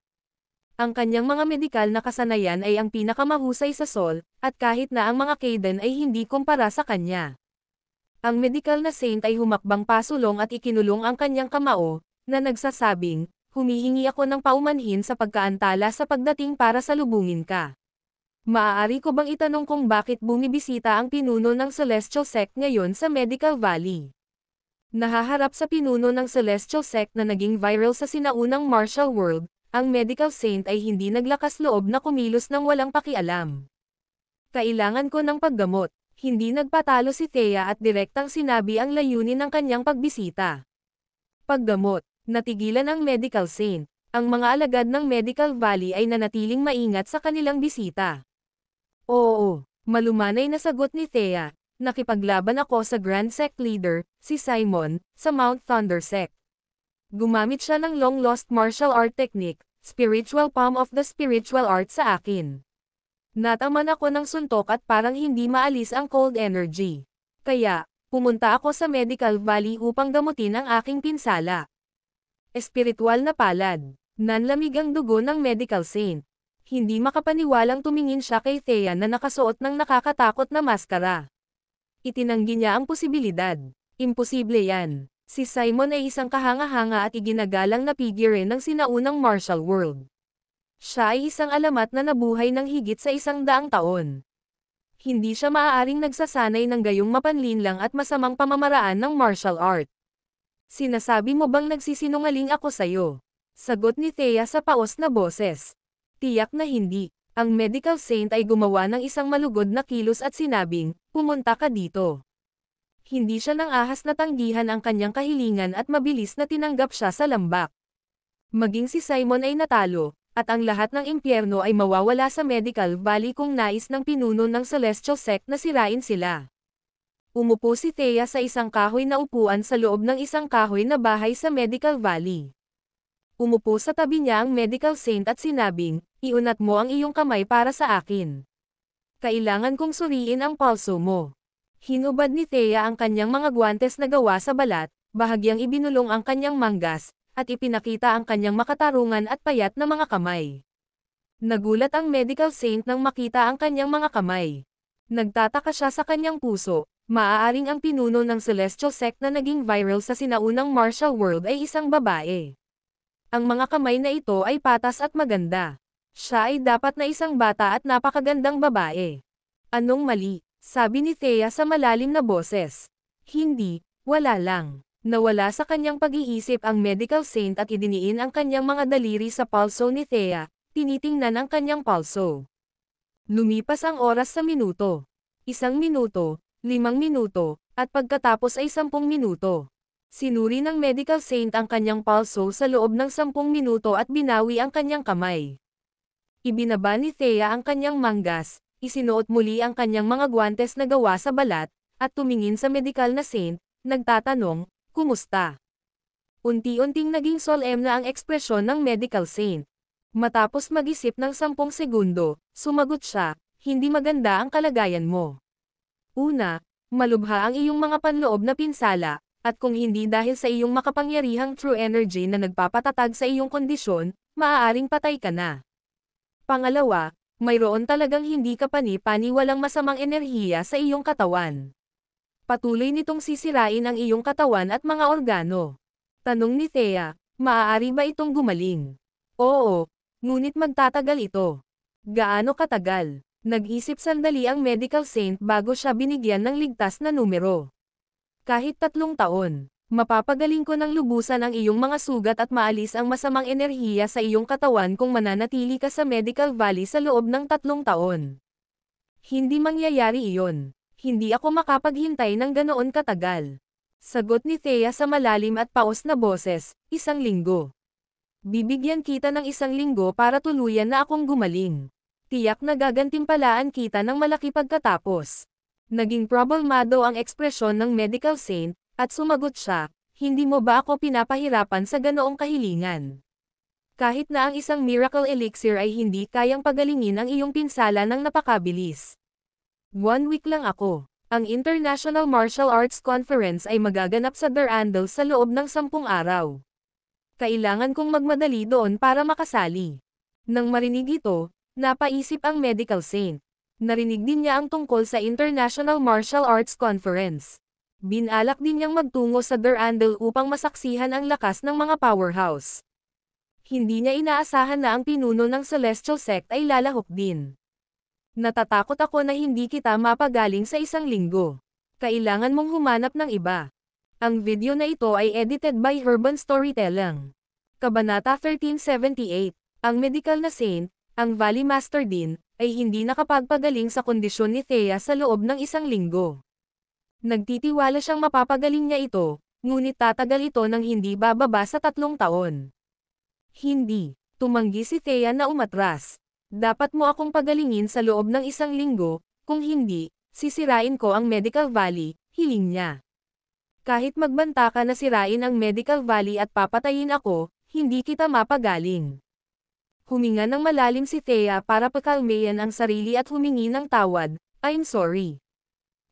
Ang kanyang mga medikal na kasanayan ay ang pinakamahusay sa Sol, at kahit na ang mga Kaden ay hindi kumpara sa kanya. Ang medikal na saint ay humakbang pasulong at ikinulong ang kanyang kamao, na nagsasabing, "Humihingi ako ng paumanhin sa pagkaantala sa pagdating para salubungin ka. Maaari ko bang itanong kung bakit bumibisita ang pinuno ng Celestial Sect ngayon sa Medical Valley?" Nahaharap sa pinuno ng Celestial Sect na naging viral sa sinaunang martial world, ang Medical Saint ay hindi naglakas loob na kumilos ng walang pakialam. Kailangan ko ng paggamot. Hindi nagpatalo si Thea at direktang sinabi ang layunin ng kanyang pagbisita. Paggamot. Natigilan ang Medical Saint. Ang mga alagad ng Medical Valley ay nanatiling maingat sa kanilang bisita. Oo, malumanay na sagot ni Thea. Nakipaglaban ako sa Grand Sect Leader, si Simon, sa Mount Thunder Sect. Gumamit siya ng long-lost martial art technique, spiritual palm of the spiritual art sa akin. Nataman ako ng suntok at parang hindi maalis ang cold energy. Kaya, pumunta ako sa Medical Valley upang gamutin ang aking pinsala. Espiritual na palad. Nanlamig ang dugo ng Medical Saint. Hindi makapaniwalang tumingin siya kay Thea na nakasuot ng nakakatakot na maskara. Itinanggi niya ang posibilidad. Imposible yan. Si Simon ay isang kahanga-hanga at iginagalang na figure ng sinaunang martial world. Siya ay isang alamat na nabuhay ng higit sa 100 taon. Hindi siya maaaring nagsasanay ng gayong mapanlinlang at masamang pamamaraan ng martial art. Sinasabi mo bang nagsisinungaling ako sa'yo? Sagot ni Thea sa paos na boses. Tiyak na hindi. Ang Medical Saint ay gumawa ng isang malugod na kilos at sinabing, pumunta ka dito. Hindi siya nang ahas na tanggihan ang kanyang kahilingan at mabilis na tinanggap siya sa lambak. Maging si Simon ay natalo, at ang lahat ng impyerno ay mawawala sa Medical Valley kung nais ng pinuno ng Celestial Sect na sirain sila. Umupo si Thea sa isang kahoy na upuan sa loob ng isang kahoy na bahay sa Medical Valley. Umupo sa tabi niya ang Medical Saint at sinabing, iunat mo ang iyong kamay para sa akin. Kailangan kong suriin ang pulso mo. Hinubad ni Thea ang kanyang mga guwantes na gawa sa balat, bahagyang ibinulong ang kanyang manggas, at ipinakita ang kanyang makatarungan at payat na mga kamay. Nagulat ang Medical Saint nang makita ang kanyang mga kamay. Nagtataka siya sa kanyang puso, maaaring ang pinuno ng Celestial Sect na naging viral sa sinaunang martial world ay isang babae. Ang mga kamay na ito ay patas at maganda. Siya ay dapat na isang bata at napakagandang babae. Anong mali? Sabi ni Thea sa malalim na boses. Hindi, wala lang. Nawala sa kanyang pag-iisip ang Medical Saint at idiniin ang kanyang mga daliri sa pulso ni Thea, tinitingnan ang kanyang pulso. Lumipas ang oras sa minuto. 1 minuto, 5 minuto, at pagkatapos ay 10 minuto. Sinuri ng Medical Saint ang kanyang pulso sa loob ng 10 minuto at binawi ang kanyang kamay. Ibinaba ni Thea ang kanyang manggas, isinuot muli ang kanyang mga guwantes na gawa sa balat, at tumingin sa Medical na Saint, nagtatanong, kumusta? Unti-unting naging solemn na ang ekspresyon ng Medical Saint. Matapos mag-isip ng 10 segundo, sumagot siya, hindi maganda ang kalagayan mo. Una, malubha ang iyong mga panloob na pinsala, at kung hindi dahil sa iyong makapangyarihang true energy na nagpapatatag sa iyong kondisyon, maaaring patay ka na. Pangalawa, mayroon talagang hindi kapani-pani walang masamang enerhiya sa iyong katawan. Patuloy nitong sisirain ang iyong katawan at mga organo. Tanong ni Thea, maaari ba itong gumaling? Oo, ngunit magtatagal ito. Gaano katagal? Nag-isip sandali ang Medical Saint bago siya binigyan ng ligtas na numero. Kahit 3 taon, mapapagaling ko ng lubusan ang iyong mga sugat at maalis ang masamang enerhiya sa iyong katawan kung mananatili ka sa Medical Valley sa loob ng 3 taon. Hindi mangyayari iyon. Hindi ako makapaghintay ng ganoon katagal. Sagot ni Thea sa malalim at paos na boses, 1 linggo. Bibigyan kita ng 1 linggo para tuluyan na akong gumaling. Tiyak na gagantimpalaan kita ng malaki pagkatapos. Naging problemado ang ekspresyon ng Medical Saint, at sumagot siya, hindi mo ba ako pinapahirapan sa ganoong kahilingan? Kahit na ang isang miracle elixir ay hindi kayang pagalingin ang iyong pinsala ng napakabilis. 1 week lang ako. Ang International Martial Arts Conference ay magaganap sa Durandal sa loob ng 10 araw. Kailangan kong magmadali doon para makasali. Nang marinig ito, napaisip ang Medical Saint. Narinig din niya ang tungkol sa International Martial Arts Conference. Binalak din niyang magtungo sa Durandal upang masaksihan ang lakas ng mga powerhouse. Hindi niya inaasahan na ang pinuno ng Celestial Sect ay lalahok din. Natatakot ako na hindi kita mapagaling sa 1 linggo. Kailangan mong humanap ng iba. Ang video na ito ay edited by Urban Storytelling. Kabanata 1378. Ang medical na saint, ang Valley Master din, ay hindi nakapagpagaling sa kondisyon ni Thea sa loob ng 1 linggo. Nagtitiwala siyang mapapagaling niya ito, ngunit tatagal ito ng hindi bababa sa 3 taon. Hindi. Tumanggi si Thea na umatras. Dapat mo akong pagalingin sa loob ng 1 linggo, kung hindi, sisirain ko ang Medical Valley, hiling niya. Kahit magbanta ka na sirain ang Medical Valley at papatayin ako, hindi kita mapagaling. Huminga ng malalim si Thea para pakalmayan ang sarili at humingi ng tawad, I'm sorry.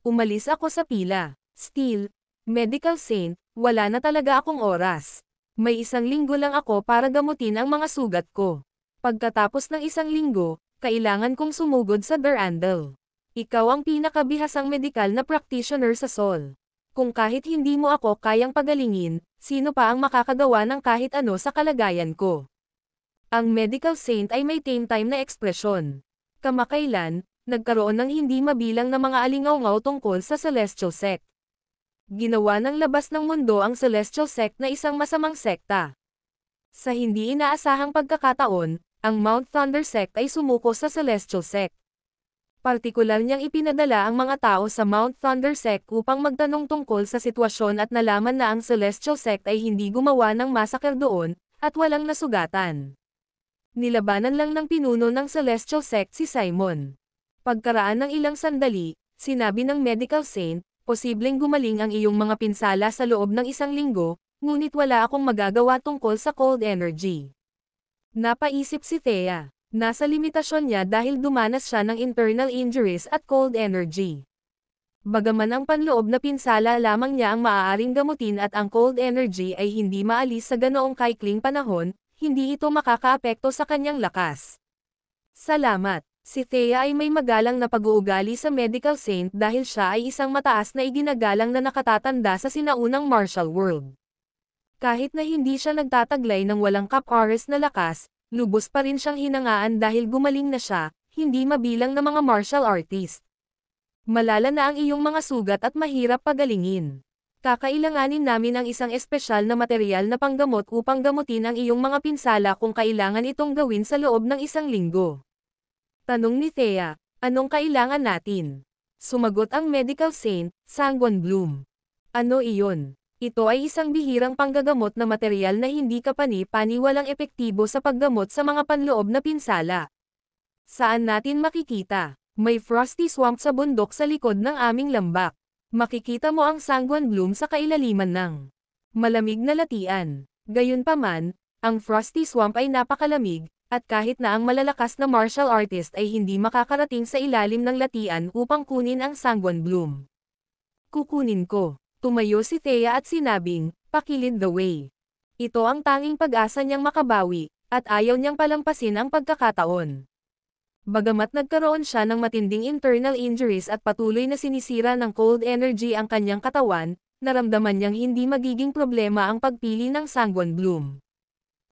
Umalis ako sa pila. Still, medical saint, wala na talaga akong oras. May 1 linggo lang ako para gamutin ang mga sugat ko. Pagkatapos ng 1 linggo, kailangan kong sumugod sa Durandal. Ikaw ang pinakabihasang medikal na practitioner sa Sol. Kung kahit hindi mo ako kayang pagalingin, sino pa ang makakagawa ng kahit ano sa kalagayan ko? Ang medical saint ay may tame time na ekspresyon. Kamakailan, nagkaroon ng hindi mabilang na mga alingaw-ngaw tungkol sa Celestial Sect. Ginawa ng labas ng mundo ang Celestial Sect na isang masamang sekta. Sa hindi inaasahang pagkakataon, ang Mount Thunder Sect ay sumuko sa Celestial Sect. Partikular niyang ipinadala ang mga tao sa Mount Thunder Sect upang magtanong tungkol sa sitwasyon at nalaman na ang Celestial Sect ay hindi gumawa ng massacre doon, at walang nasugatan. Nilabanan lang ng pinuno ng Celestial Sect si Simon. Pagkaraan ng ilang sandali, sinabi ng medical saint, posibleng gumaling ang iyong mga pinsala sa loob ng 1 linggo, ngunit wala akong magagawa tungkol sa cold energy. Napaisip si Thea. Nasa limitasyon niya dahil dumanas siya ng internal injuries at cold energy. Bagaman ang panloob na pinsala lamang niya ang maaaring gamutin at ang cold energy ay hindi maalis sa ganoong kaikling panahon, hindi ito makakaapekto sa kanyang lakas. Salamat. Si Thea ay may magalang na pag-uugali sa medical saint dahil siya ay isang mataas na iginagalang na nakatatanda sa sinaunang martial world. Kahit na hindi siya nagtataglay ng walang kap-oras na lakas, lubos pa rin siyang hinangaan dahil gumaling na siya, hindi mabilang na mga martial artist. Malala na ang iyong mga sugat at mahirap pagalingin. Kakailanganin namin ang isang espesyal na material na panggamot upang gamutin ang iyong mga pinsala kung kailangan itong gawin sa loob ng 1 linggo. Tanong ni Thea, anong kailangan natin? Sumagot ang medical saint, Sanguine Bloom. Ano iyon? Ito ay isang bihirang panggagamot na material na hindi kapani-paniwalang epektibo sa paggamot sa mga panloob na pinsala. Saan natin makikita? May frosty swamp sa bundok sa likod ng aming lambak. Makikita mo ang Sanguine Bloom sa kailaliman ng malamig na latian. Gayunpaman, ang frosty swamp ay napakalamig, at kahit na ang malalakas na martial artist ay hindi makakarating sa ilalim ng latian upang kunin ang Sanguine Bloom. Kukunin ko. Tumayo si Thea at sinabing, pakilid the way. Ito ang tanging pag-asa niyang makabawi, at ayaw niyang palampasin ang pagkakataon. Bagamat nagkaroon siya ng matinding internal injuries at patuloy na sinisira ng cold energy ang kanyang katawan, naramdaman niyang hindi magiging problema ang pagpili ng Sanguine Bloom.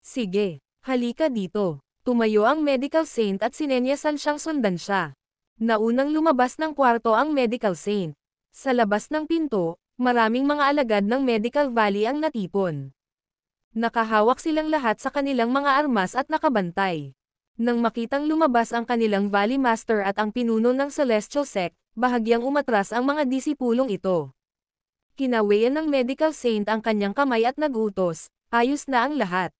Sige, halika dito. Tumayo ang medical saint at sinenyasan siyang sundan siya. Naunang lumabas ng kwarto ang medical saint. Sa labas ng pinto, maraming mga alagad ng Medical Valley ang natipon. Nakahawak silang lahat sa kanilang mga armas at nakabantay. Nang makitang lumabas ang kanilang Valley Master at ang pinuno ng Celestial Sect, bahagyang umatras ang mga disipulong ito. Kinawayan ng medical saint ang kanyang kamay at nagutos, ayos na ang lahat.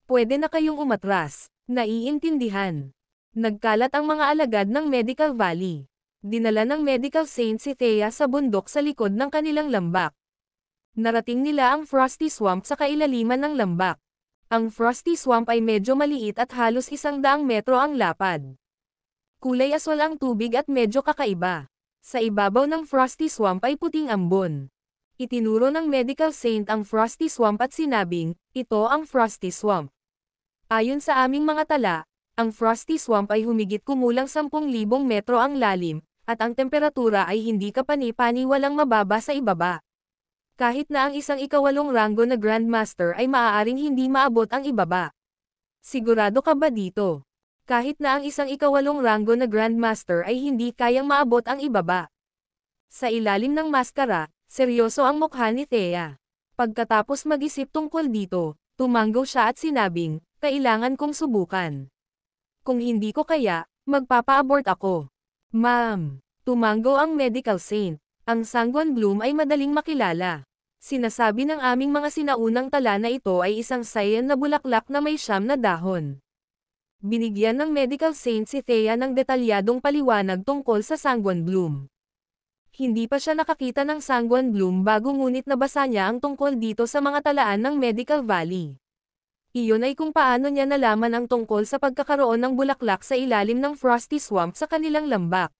Pwede na kayong umatras, naiintindihan. Nagkalat ang mga alagad ng Medical Valley. Dinala ng medical saint si Thea sa bundok sa likod ng kanilang lambak. Narating nila ang frosty swamp sa kailaliman ng lambak. Ang frosty swamp ay medyo maliit at halos 100 metro ang lapad. Kulay aswal ang tubig at medyo kakaiba. Sa ibabaw ng frosty swamp ay puting ambon. Itinuro ng medical saint ang frosty swamp at sinabing, ito ang frosty swamp. Ayon sa aming mga tala, ang frosty swamp ay humigit kumulang 10,000 metro ang lalim, at ang temperatura ay hindi kapani-paniwalang mababa sa ibaba. Kahit na ang isang ika-8 ranggo na Grandmaster ay maaaring hindi maabot ang ibaba. Sigurado ka ba dito? Kahit na ang isang ika-8 ranggo na Grandmaster ay hindi kayang maabot ang ibaba. Sa ilalim ng maskara, Seryoso ang mukha ni Thea. Pagkatapos mag-isip tungkol dito, tumanggo siya at sinabing, kailangan kong subukan. Kung hindi ko kaya, magpapa-abort ako. Ma'am, tumanggo ang medical saint. Ang Sangguan Bloom ay madaling makilala. Sinasabi ng aming mga sinaunang tala na ito ay isang cyan na bulaklak na may siyam na dahon. Binigyan ng medical saint si Thea ng detalyadong paliwanag tungkol sa Sangguan Bloom. Hindi pa siya nakakita ng Sangguan Bloom bago ngunit nabasa niya ang tungkol dito sa mga talaan ng Medical Valley. Iyon ay kung paano niya nalaman ang tungkol sa pagkakaroon ng bulaklak sa ilalim ng Frosty Swamp sa kanilang lambak.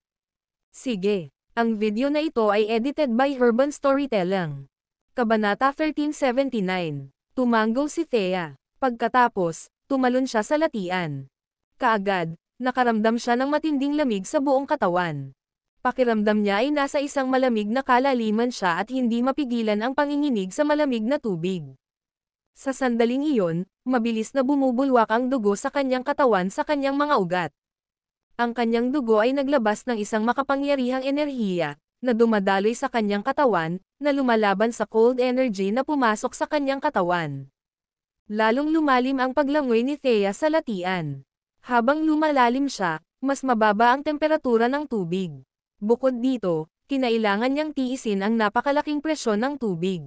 Sige, ang video na ito ay edited by Urban Storytelling. Kabanata 1379. Tumanggo si Thea. Pagkatapos, tumalon siya sa latian. Kaagad, nakaramdam siya ng matinding lamig sa buong katawan. Pakiramdam niya ay nasa isang malamig na kalaliman siya at hindi mapigilan ang panginginig sa malamig na tubig. Sa sandaling iyon, mabilis na bumubulwak ang dugo sa kanyang katawan sa kanyang mga ugat. Ang kanyang dugo ay naglabas ng isang makapangyarihang enerhiya, na dumadaloy sa kanyang katawan, na lumalaban sa cold energy na pumasok sa kanyang katawan. Lalong lumalim ang paglangoy ni Thea sa latian. Habang lumalalim siya, mas mababa ang temperatura ng tubig. Bukod dito, kinailangan niyang tiisin ang napakalaking presyon ng tubig.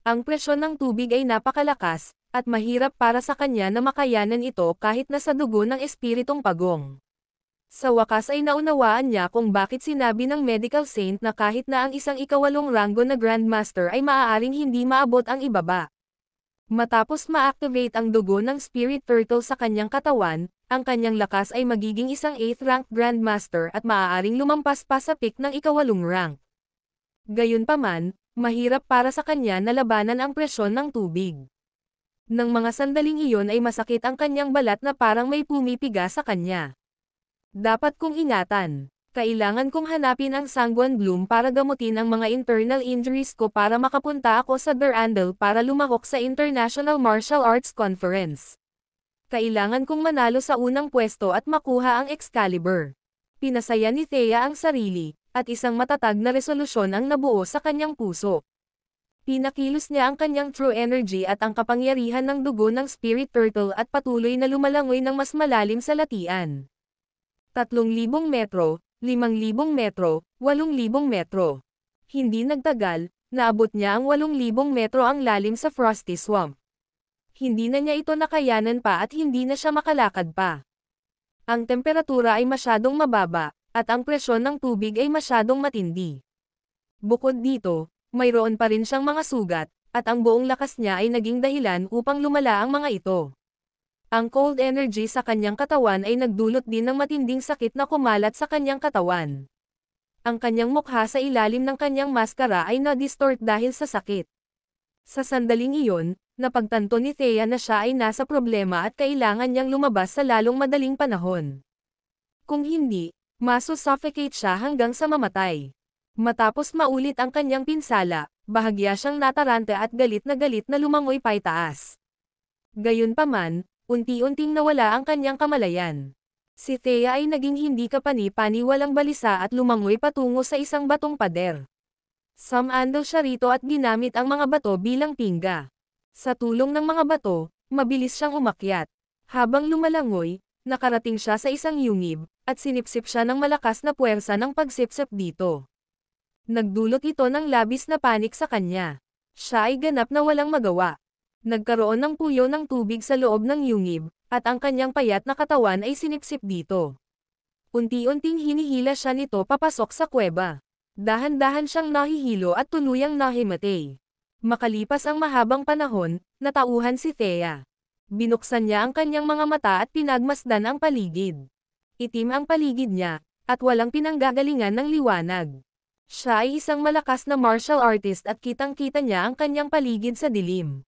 Ang presyon ng tubig ay napakalakas, at mahirap para sa kanya na makayanan ito kahit nasa dugo ng espiritong pagong. Sa wakas ay naunawaan niya kung bakit sinabi ng medical saint na kahit na ang isang ikawalong ranggo na Grandmaster ay maaaring hindi maabot ang ibaba. Matapos ma-activate ang dugo ng Spirit Turtle sa kanyang katawan, ang kanyang lakas ay magiging isang 8th rank Grandmaster at maaaring lumampas pa sa peak ng ikawalong rank. Gayunpaman, mahirap para sa kanya na labanan ang presyon ng tubig. Nang mga sandaling iyon ay masakit ang kanyang balat na parang may pumipiga sa kanya. Dapat kong ingatan. Kailangan kong hanapin ang Sangguan Bloom para gamutin ang mga internal injuries ko para makapunta ako sa Durandal para lumahok sa International Martial Arts Conference. Kailangan kong manalo sa unang pwesto at makuha ang Excalibur. Pinasaya ni Thea ang sarili, at isang matatag na resolusyon ang nabuo sa kanyang puso. Pinakilos niya ang kanyang true energy at ang kapangyarihan ng dugo ng Spirit Turtle at patuloy na lumalangoy ng mas malalim sa latian. 3,000 metro, 5,000 metro, 8,000 metro. Hindi nagtagal, naabot niya ang 8,000 metro ang lalim sa Frosty Swamp. Hindi na niya ito nakayanan pa at hindi na siya makalakad pa. Ang temperatura ay masyadong mababa, at ang presyon ng tubig ay masyadong matindi. Bukod dito, mayroon pa rin siyang mga sugat, at ang buong lakas niya ay naging dahilan upang lumala ang mga ito. Ang cold energy sa kanyang katawan ay nagdulot din ng matinding sakit na kumalat sa kanyang katawan. Ang kanyang mukha sa ilalim ng kanyang maskara ay na-distort dahil sa sakit. Sa sandaling iyon, napagtanto ni Thea na siya ay nasa problema at kailangan niyang lumabas sa lalong madaling panahon. Kung hindi, maso-suffocate siya hanggang sa mamatay. Matapos maulit ang kanyang pinsala, bahagya siyang nataranta at galit na lumangoy paitaas. Gayunpaman, unti-unting nawala ang kanyang kamalayan. Si Thea ay naging hindi kapani-pani walang balisa at lumangoy patungo sa isang batong pader. Sumandal siya rito at ginamit ang mga bato bilang pingga. Sa tulong ng mga bato, mabilis siyang umakyat. Habang lumalangoy, nakarating siya sa isang yungib, at sinipsip siya ng malakas na puwersa ng pagsipsip dito. Nagdulot ito ng labis na panik sa kanya. Siya ay ganap na walang magawa. Nagkaroon ng puyo ng tubig sa loob ng yungib, at ang kanyang payat na katawan ay sinipsip dito. Unti-unting hinihila siya nito papasok sa kuweba. Dahan-dahan siyang nahihilo at tuluyang nahimatay. Makalipas ang mahabang panahon, natauhan si Thea. Binuksan niya ang kanyang mga mata at pinagmasdan ang paligid. Itim ang paligid niya, at walang pinanggagalingan ng liwanag. Siya ay isang malakas na martial artist at kitang-kita niya ang kanyang paligid sa dilim.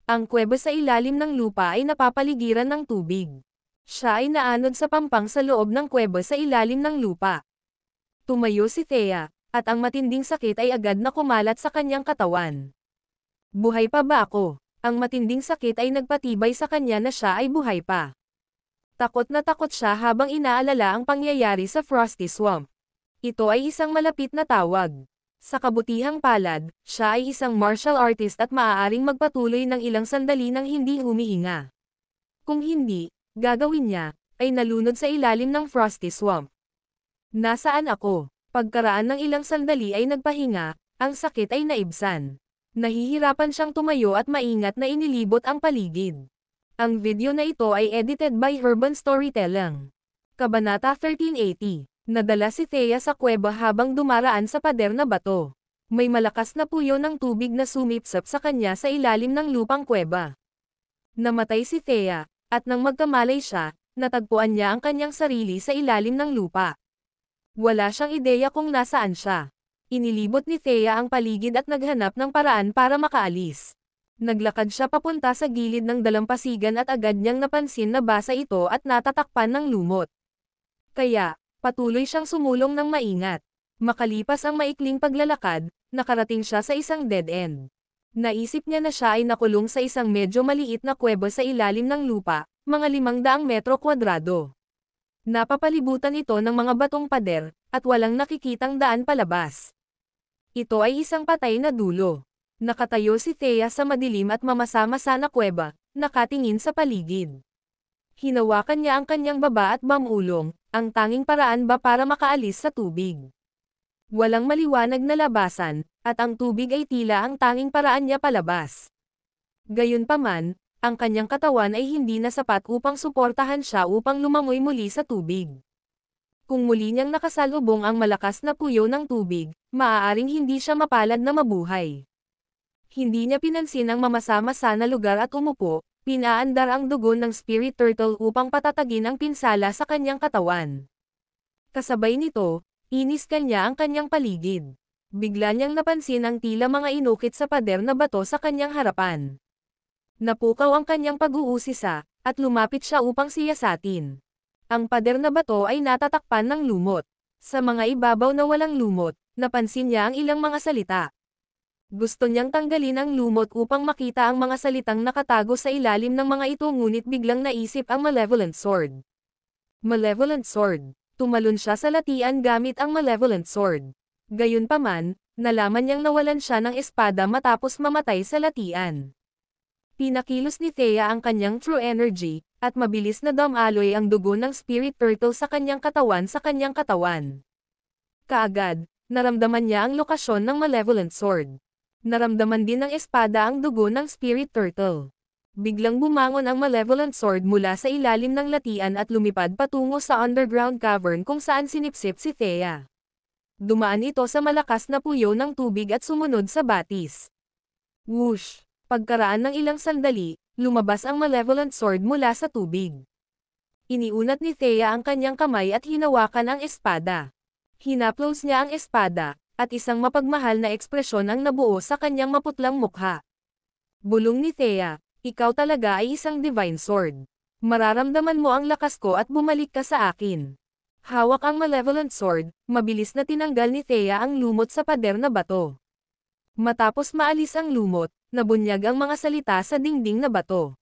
Ang kuweba sa ilalim ng lupa ay napapaligiran ng tubig. Siya ay naanod sa pampang sa loob ng kuweba sa ilalim ng lupa. Tumayo si Thea, at ang matinding sakit ay agad na kumalat sa kanyang katawan. Buhay pa ba ako? Ang matinding sakit ay nagpatibay sa kanya na siya ay buhay pa. Takot na takot siya habang inaalala ang pangyayari sa Frosty Swamp. Ito ay isang malapit na tawag. Sa kabutihang palad, siya ay isang martial artist at maaaring magpatuloy ng ilang sandali nang hindi humihinga. Kung hindi, gagawin niya, ay nalunod sa ilalim ng Frosty Swamp. Nasaan ako? Pagkaraan ng ilang sandali ay nagpahinga, ang sakit ay naibsan. Nahihirapan siyang tumayo at maingat na inilibot ang paligid. Ang video na ito ay edited by Herban Storytelling. Kabanata 1380. Nadala si Thea sa kuweba habang dumaraan sa pader na bato. May malakas na puyo ng tubig na sumipsap sa kanya sa ilalim ng lupang kuweba. Namatay si Thea, at nang magkamalay siya, natagpuan niya ang kanyang sarili sa ilalim ng lupa. Wala siyang ideya kung nasaan siya. Inilibot ni Thea ang paligid at naghanap ng paraan para makaalis. Naglakad siya papunta sa gilid ng dalampasigan at agad niyang napansin na basa ito at natatakpan ng lumot. Kaya, patuloy siyang sumulong ng maingat. Makalipas ang maikling paglalakad, nakarating siya sa isang dead end. Naisip niya na siya ay nakulong sa isang medyo maliit na kuweba sa ilalim ng lupa, mga 500 metro kwadrado. Napapalibutan ito ng mga batong pader, at walang nakikitang daan palabas. Ito ay isang patay na dulo. Nakatayo si Thea sa madilim at mamasa-masa na kuweba, nakatingin sa paligid. Hinawakan niya ang kanyang baba at bamulong, ang tanging paraan ba para makaalis sa tubig. Walang maliwanag na labasan, at ang tubig ay tila ang tanging paraan niya palabas. Gayunpaman, ang kanyang katawan ay hindi na sapat upang suportahan siya upang lumangoy muli sa tubig. Kung muli niyang nakasalubong ang malakas na puyo ng tubig, maaaring hindi siya mapalad na mabuhay. Hindi niya pinansin ang mamasa-masa na lugar at umupo, pinaandar ang dugo ng spirit turtle upang patatagin ang pinsala sa kanyang katawan. Kasabay nito, iniskan niya ang kanyang paligid. Bigla niyang napansin ang tila mga inukit sa pader na bato sa kanyang harapan. Napukaw ang kanyang pag-uusisa, at lumapit siya upang siyasatin. Ang pader na bato ay natatakpan ng lumot. Sa mga ibabaw na walang lumot, napansin niya ang ilang mga salita. Gusto niyang tanggalin ang lumot upang makita ang mga salitang nakatago sa ilalim ng mga ito ngunit biglang naisip ang Malevolent Sword. Malevolent Sword. Tumalon siya sa latian gamit ang Malevolent Sword. Gayunpaman, nalaman niyang nawalan siya ng espada matapos mamatay sa latian. Pinakilos ni Thea ang kanyang true energy, at mabilis na dumaloy ang dugo ng spirit turtle sa kanyang katawan. Kaagad, naramdaman niya ang lokasyon ng Malevolent Sword. Naramdaman din ng espada ang dugo ng spirit turtle. Biglang bumangon ang Malevolent Sword mula sa ilalim ng latian at lumipad patungo sa underground cavern kung saan sinipsip si Thea. Dumaan ito sa malakas na puyo ng tubig at sumunod sa batis. Whoosh! Pagkaraan ng ilang sandali, lumabas ang Malevolent Sword mula sa tubig. Iniunat ni Thea ang kanyang kamay at hinawakan ang espada. Hinaplos niya ang espada, at isang mapagmahal na ekspresyon ang nabuo sa kanyang maputlang mukha. Bulong ni Thea, ikaw talaga ay isang divine sword. Mararamdaman mo ang lakas ko at bumalik ka sa akin. Hawak ang Malevolent Sword, mabilis na tinanggal ni Thea ang lumot sa pader na bato. Matapos maalis ang lumot, nabunyag ang mga salita sa dingding na bato.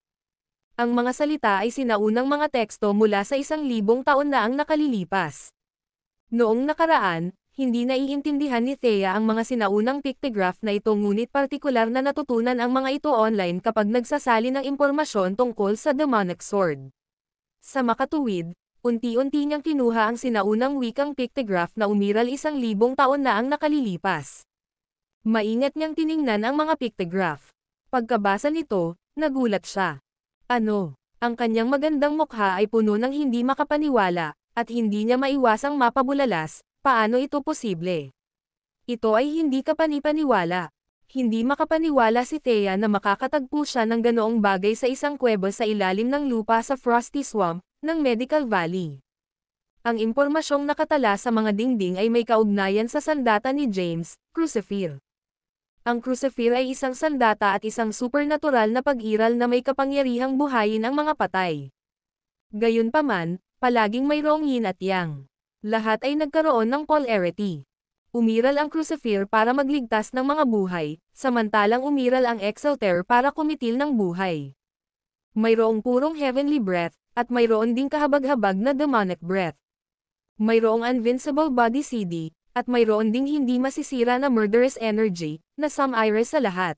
Ang mga salita ay sinaunang mga teksto mula sa 1,000 taon na ang nakalilipas. Noong nakaraan, hindi naiintindihan ni Thea ang mga sinaunang pictograph na ito ngunit partikular na natutunan ang mga ito online kapag nagsasali ng impormasyon tungkol sa demonic sword. Sa makatuwid, unti-unti niyang kinuha ang sinaunang wikang pictograph na umiral 1,000 taon na ang nakalilipas. Maingat niyang tiningnan ang mga pictograph. Pagkabasa nito, nagulat siya. Ano? Ang kanyang magandang mukha ay puno ng hindi makapaniwala, at hindi niya maiwasang mapabulalas. Paano ito posible? Ito ay hindi kapanipaniwala. Hindi makapaniwala si Thea na makakatagpo siya ng ganoong bagay sa isang kuweba sa ilalim ng lupa sa Frosty Swamp ng Medical Valley. Ang impormasyong nakatala sa mga dingding ay may kaugnayan sa sandata ni James, Crucifer. Ang Crucifer ay isang sandata at isang supernatural na pag-iral na may kapangyarihang buhayin ang mga patay. Gayunpaman, palaging mayroong yin at yang. Lahat ay nagkaroon ng polarity. Umiral ang Crucifer para magligtas ng mga buhay, samantalang umiral ang Exalter para kumitil ng buhay. Mayroong purong heavenly breath, at mayroon ding kahabag-habag na demonic breath. Mayroong invincible body CD, At mayroon ding hindi masisira na murderous energy, na sum-iris sa lahat.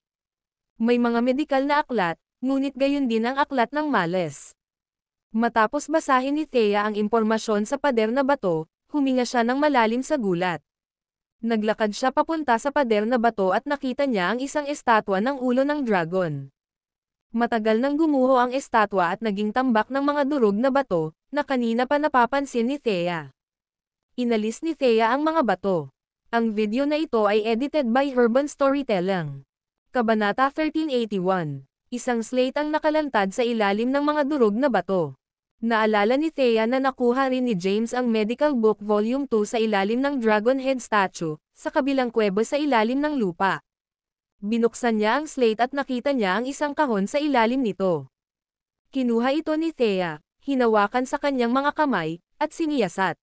May mga medikal na aklat, ngunit gayon din ang aklat ng males. Matapos basahin ni Thea ang impormasyon sa pader na bato, huminga siya ng malalim sa gulat. Naglakad siya papunta sa pader na bato at nakita niya ang isang estatwa ng ulo ng dragon. Matagal nang gumuho ang estatwa at naging tambak ng mga durog na bato, na kanina pa napapansin ni Thea. Inalis ni Thea ang mga bato. Ang video na ito ay edited by Urban Storytelling. Kabanata 1381. Isang slate ang nakalantad sa ilalim ng mga durog na bato. Naalala ni Thea na nakuha rin ni James ang Medical Book Volume 2 sa ilalim ng Dragon Head Statue, sa kabilang kuweba sa ilalim ng lupa. Binuksan niya ang slate at nakita niya ang isang kahon sa ilalim nito. Kinuha ito ni Thea, hinawakan sa kanyang mga kamay, at siniyasat.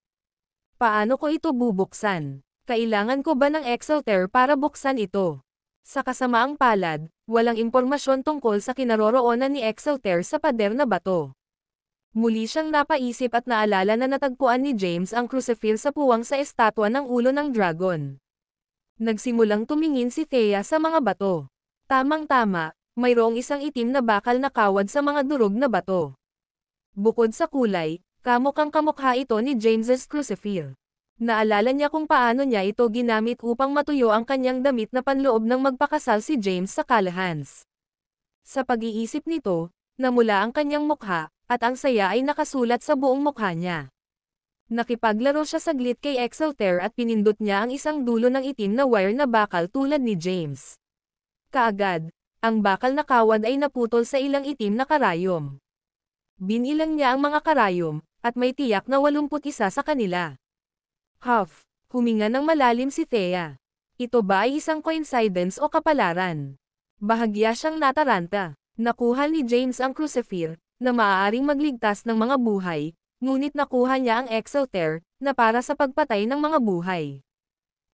Paano ko ito bubuksan? Kailangan ko ba ng Exalter para buksan ito? Sa kasamaang palad, walang impormasyon tungkol sa kinaroroonan ni Exalter sa pader na bato. Muli siyang napaisip at naalala na natagpuan ni James ang crucifix sa puwang sa estatwa ng ulo ng dragon. Nagsimulang tumingin si Thea sa mga bato. Tamang-tama, mayroong isang itim na bakal na kawad sa mga durog na bato. Bukod sa kulay, kamukhang kamukha ito ni James's crucifix. Naalala niya kung paano niya ito ginamit upang matuyo ang kanyang damit na panloob ng magpakasal si James sa Callahan's. Sa pag-iisip nito, namula ang kanyang mukha, at ang saya ay nakasulat sa buong mukha niya. Nakipaglaro siya saglit kay Exalter at pinindot niya ang isang dulo ng itim na wire na bakal tulad ni James. Kaagad, ang bakal na kawad ay naputol sa ilang itim na karayom. Binilang niya ang mga karayom, at may tiyak na 81 sa kanila. Huff, huminga ng malalim si Thea. Ito ba ay isang coincidence o kapalaran? Bahagya siyang nataranta. Nakuha ni James ang crucifix, na maaaring magligtas ng mga buhay, ngunit nakuha niya ang Exalter, na para sa pagpatay ng mga buhay.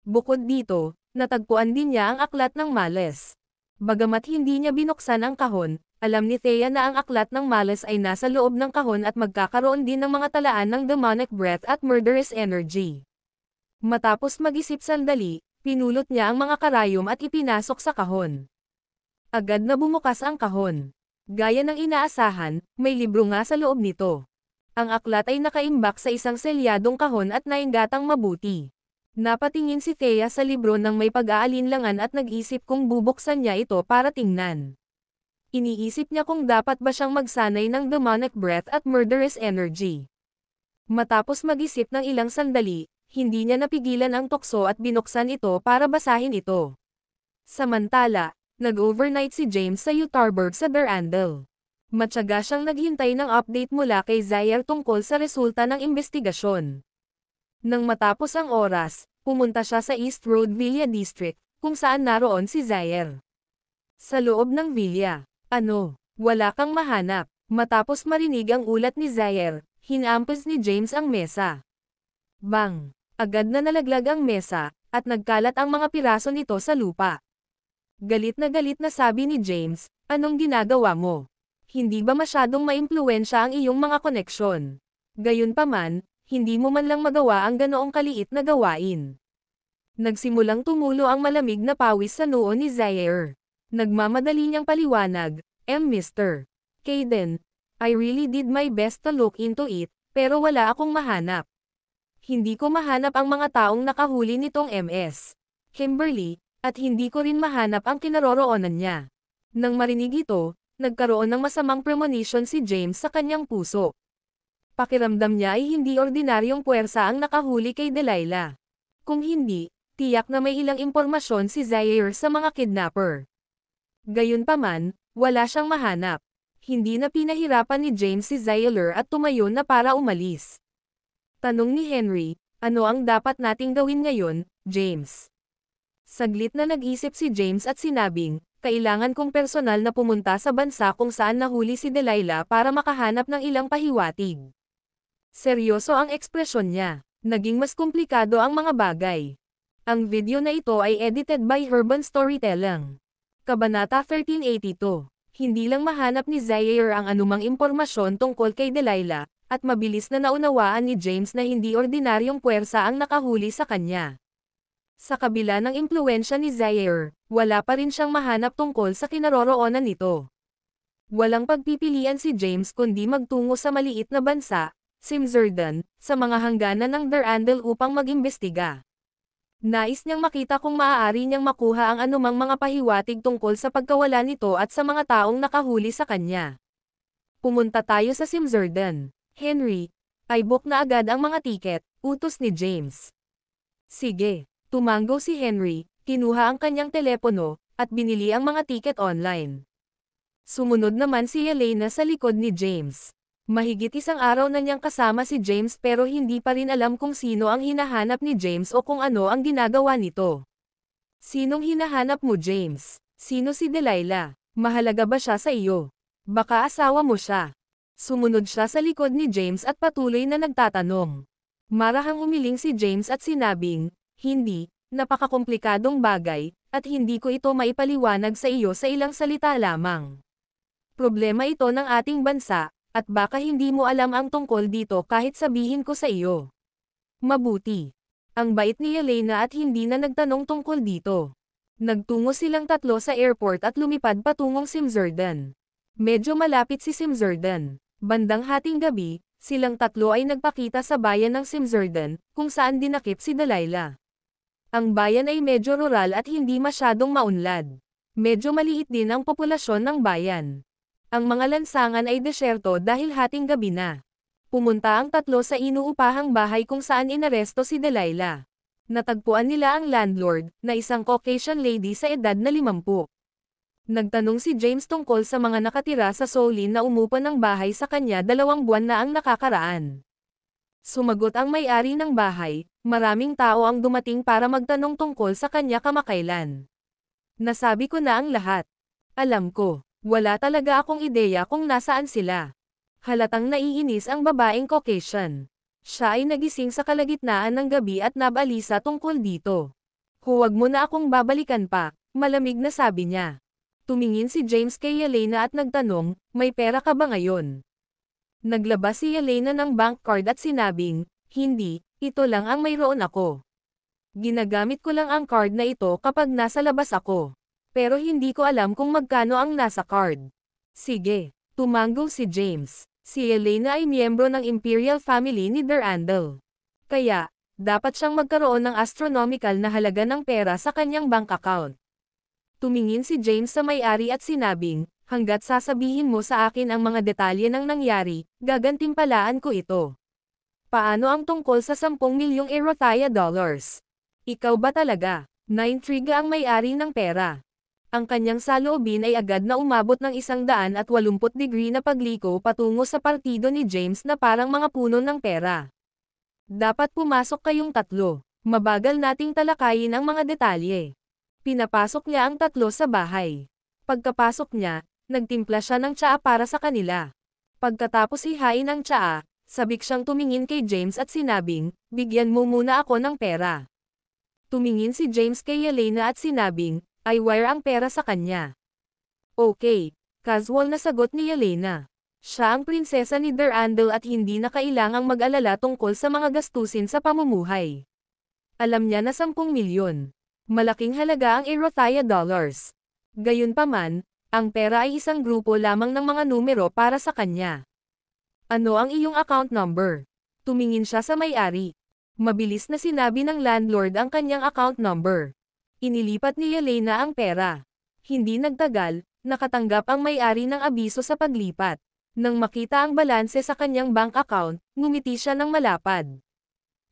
Bukod dito, natagpuan din niya ang aklat ng males. Bagamat hindi niya binuksan ang kahon, alam ni Thea na ang aklat ng males ay nasa loob ng kahon at magkakaroon din ng mga talaan ng demonic breath at murderous energy. Matapos mag-isip sandali, pinulot niya ang mga karayom at ipinasok sa kahon. Agad na bumukas ang kahon. Gaya ng inaasahan, may libro nga sa loob nito. Ang aklat ay nakaimbak sa isang selyadong kahon at nainggatang mabuti. Napatingin si Thea sa libro nang may pag-aalinlangan at nag-isip kung bubuksan niya ito para tingnan. Iniisip niya kung dapat ba siyang magsanay ng demonic breath at murderous energy. Matapos mag-isip ng ilang sandali, hindi niya napigilan ang tukso at binuksan ito para basahin ito. Samantala, nag-overnight si James sa Uttarberg sa Durandal. Matyaga siyang naghintay ng update mula kay Zaire tungkol sa resulta ng investigasyon. Nang matapos ang oras, pumunta siya sa East Road Villa District, kung saan naroon si Zaire. Sa loob ng villa, wala kang mahanap. Matapos marinig ang ulat ni Zaire, hinampas ni James ang mesa. Bang! Agad na nalaglag ang mesa, at nagkalat ang mga piraso nito sa lupa. Galit na sabi ni James, anong ginagawa mo? Hindi ba masyadong maimpluwensya ang iyong mga koneksyon? Gayunpaman, hindi mo man lang magawa ang ganoong kaliit na gawain. Nagsimulang tumulo ang malamig na pawis sa noo ni Zaire. Nagmamadali niyang paliwanag, Mr. Caden, I really did my best to look into it, pero wala akong mahanap. Hindi ko mahanap ang mga taong nakahuli nitong Ms. Kimberly, at hindi ko rin mahanap ang kinaroroonan niya. Nang marinig ito, nagkaroon ng masamang premonition si James sa kanyang puso. Pakiramdam niya ay hindi ordinaryong puwersa ang nakahuli kay Delilah. Kung hindi, tiyak na may ilang impormasyon si Zaire sa mga kidnapper. Gayunpaman, wala siyang mahanap. Hindi na pinahirapan ni James si Zaire at tumayo na para umalis. Tanong ni Henry, ano ang dapat nating gawin ngayon, James? Saglit na nag-isip si James at sinabing, kailangan kong personal na pumunta sa bansa kung saan nahuli si Delilah para makahanap ng ilang pahiwatig. Seryoso ang ekspresyon niya. Naging mas komplikado ang mga bagay. Ang video na ito ay edited by Urban Storytelling. Kabanata 1382. Hindi lang mahanap ni Zaire ang anumang impormasyon tungkol kay Delilah, at mabilis na naunawaan ni James na hindi ordinaryong puwersa ang nakahuli sa kanya. Sa kabila ng impluwensya ni Zaire, wala pa rin siyang mahanap tungkol sa kinaroroonan nito. Walang pagpipilian si James kundi magtungo sa maliit na bansa, Simzerdan, sa mga hangganan ng Durandal upang mag-imbestiga. Nais niyang makita kung maaari niyang makuha ang anumang mga pahiwatig tungkol sa pagkawala nito at sa mga taong nakahuli sa kanya. Pumunta tayo sa Simzerdan. Henry, ay book na agad ang mga tiket, utos ni James. Sige. Tumango si Henry, kinuha ang kanyang telepono, at binili ang mga tiket online. Sumunod naman si Elena sa likod ni James. Mahigit isang araw na niyang kasama si James pero hindi pa rin alam kung sino ang hinahanap ni James o kung ano ang ginagawa nito. Sinong hinahanap mo, James? Sino si Delilah? Mahalaga ba siya sa iyo? Baka asawa mo siya. Sumunod siya sa likod ni James at patuloy na nagtatanong. Marahang umiling si James at sinabing, hindi, napakakomplikadong bagay, at hindi ko ito maipaliwanag sa iyo sa ilang salita lamang. Problema ito ng ating bansa, at baka hindi mo alam ang tungkol dito kahit sabihin ko sa iyo. Mabuti. Ang bait ni Elena at hindi na nagtanong tungkol dito. Nagtungo silang tatlo sa airport at lumipad patungong Simzerdan. Medyo malapit si Simzerdan. Bandang hating gabi, silang tatlo ay nagpakita sa bayan ng Simzerdan, kung saan dinakip si Delilah. Ang bayan ay medyo rural at hindi masyadong maunlad. Medyo maliit din ang populasyon ng bayan. Ang mga lansangan ay desyerto dahil hating gabi na. Pumunta ang tatlo sa inuupahang bahay kung saan inaresto si Delilah. Natagpuan nila ang landlord, na isang Caucasian lady sa edad na 50. Nagtanong si James tungkol sa mga nakatira sa Solin na umupo ng bahay sa kanya 2 buwan na ang nakakaraan. Sumagot ang may-ari ng bahay, maraming tao ang dumating para magtanong tungkol sa kanya kamakailan. Nasabi ko na ang lahat. Alam ko, wala talaga akong ideya kung nasaan sila. Halatang naiinis ang babaeng Caucasian. Siya ay nagising sa kalagitnaan ng gabi at nabalisa tungkol dito. Huwag mo na akong babalikan pa, malamig na sabi niya. Tumingin si James kay Elena at nagtanong, may pera ka ba ngayon? Naglabas si Elena ng bank card at sinabing, hindi, ito lang ang mayroon ako. Ginagamit ko lang ang card na ito kapag nasa labas ako. Pero hindi ko alam kung magkano ang nasa card. Sige, tumango si James. Si Elena ay miyembro ng Imperial Family ni Durandal. Kaya, dapat siyang magkaroon ng astronomical na halaga ng pera sa kanyang bank account. Tumingin si James sa may-ari at sinabing, hanggat sasabihin mo sa akin ang mga detalye ng nangyari, gagantimpalaan ko ito. Paano ang tungkol sa 10 milyong Erothia dollars? Ikaw ba talaga? Naintriga ang may-ari ng pera. Ang kanyang saloobin ay agad na umabot ng 180 degree na pagliko patungo sa partido ni James na parang mga puno ng pera. Dapat pumasok kayong tatlo. Mabagal nating talakayin ang mga detalye. Pinapasok niya ang tatlo sa bahay. Pagkapasok niya, nagtimpla siya ng tsaa para sa kanila. Pagkatapos ihain ang tsaa, sabik siyang tumingin kay James at sinabing, bigyan mo muna ako ng pera. Tumingin si James kay Elena at sinabing, I wire ang pera sa kanya. Okay, casual na sagot ni Elena. Siya ang prinsesa ni Durandal at hindi na kailangang mag-alala tungkol sa mga gastusin sa pamumuhay. Alam niya na 10 milyon. Malaking halaga ang Erothia dollars. Gayunpaman, ang pera ay isang grupo lamang ng mga numero para sa kanya. Ano ang iyong account number? Tumingin siya sa may-ari. Mabilis na sinabi ng landlord ang kanyang account number. Inilipat ni Elena ang pera. Hindi nagtagal, nakatanggap ang may-ari ng abiso sa paglipat. Nang makita ang balanse sa kanyang bank account, ngumiti siya ng malapad.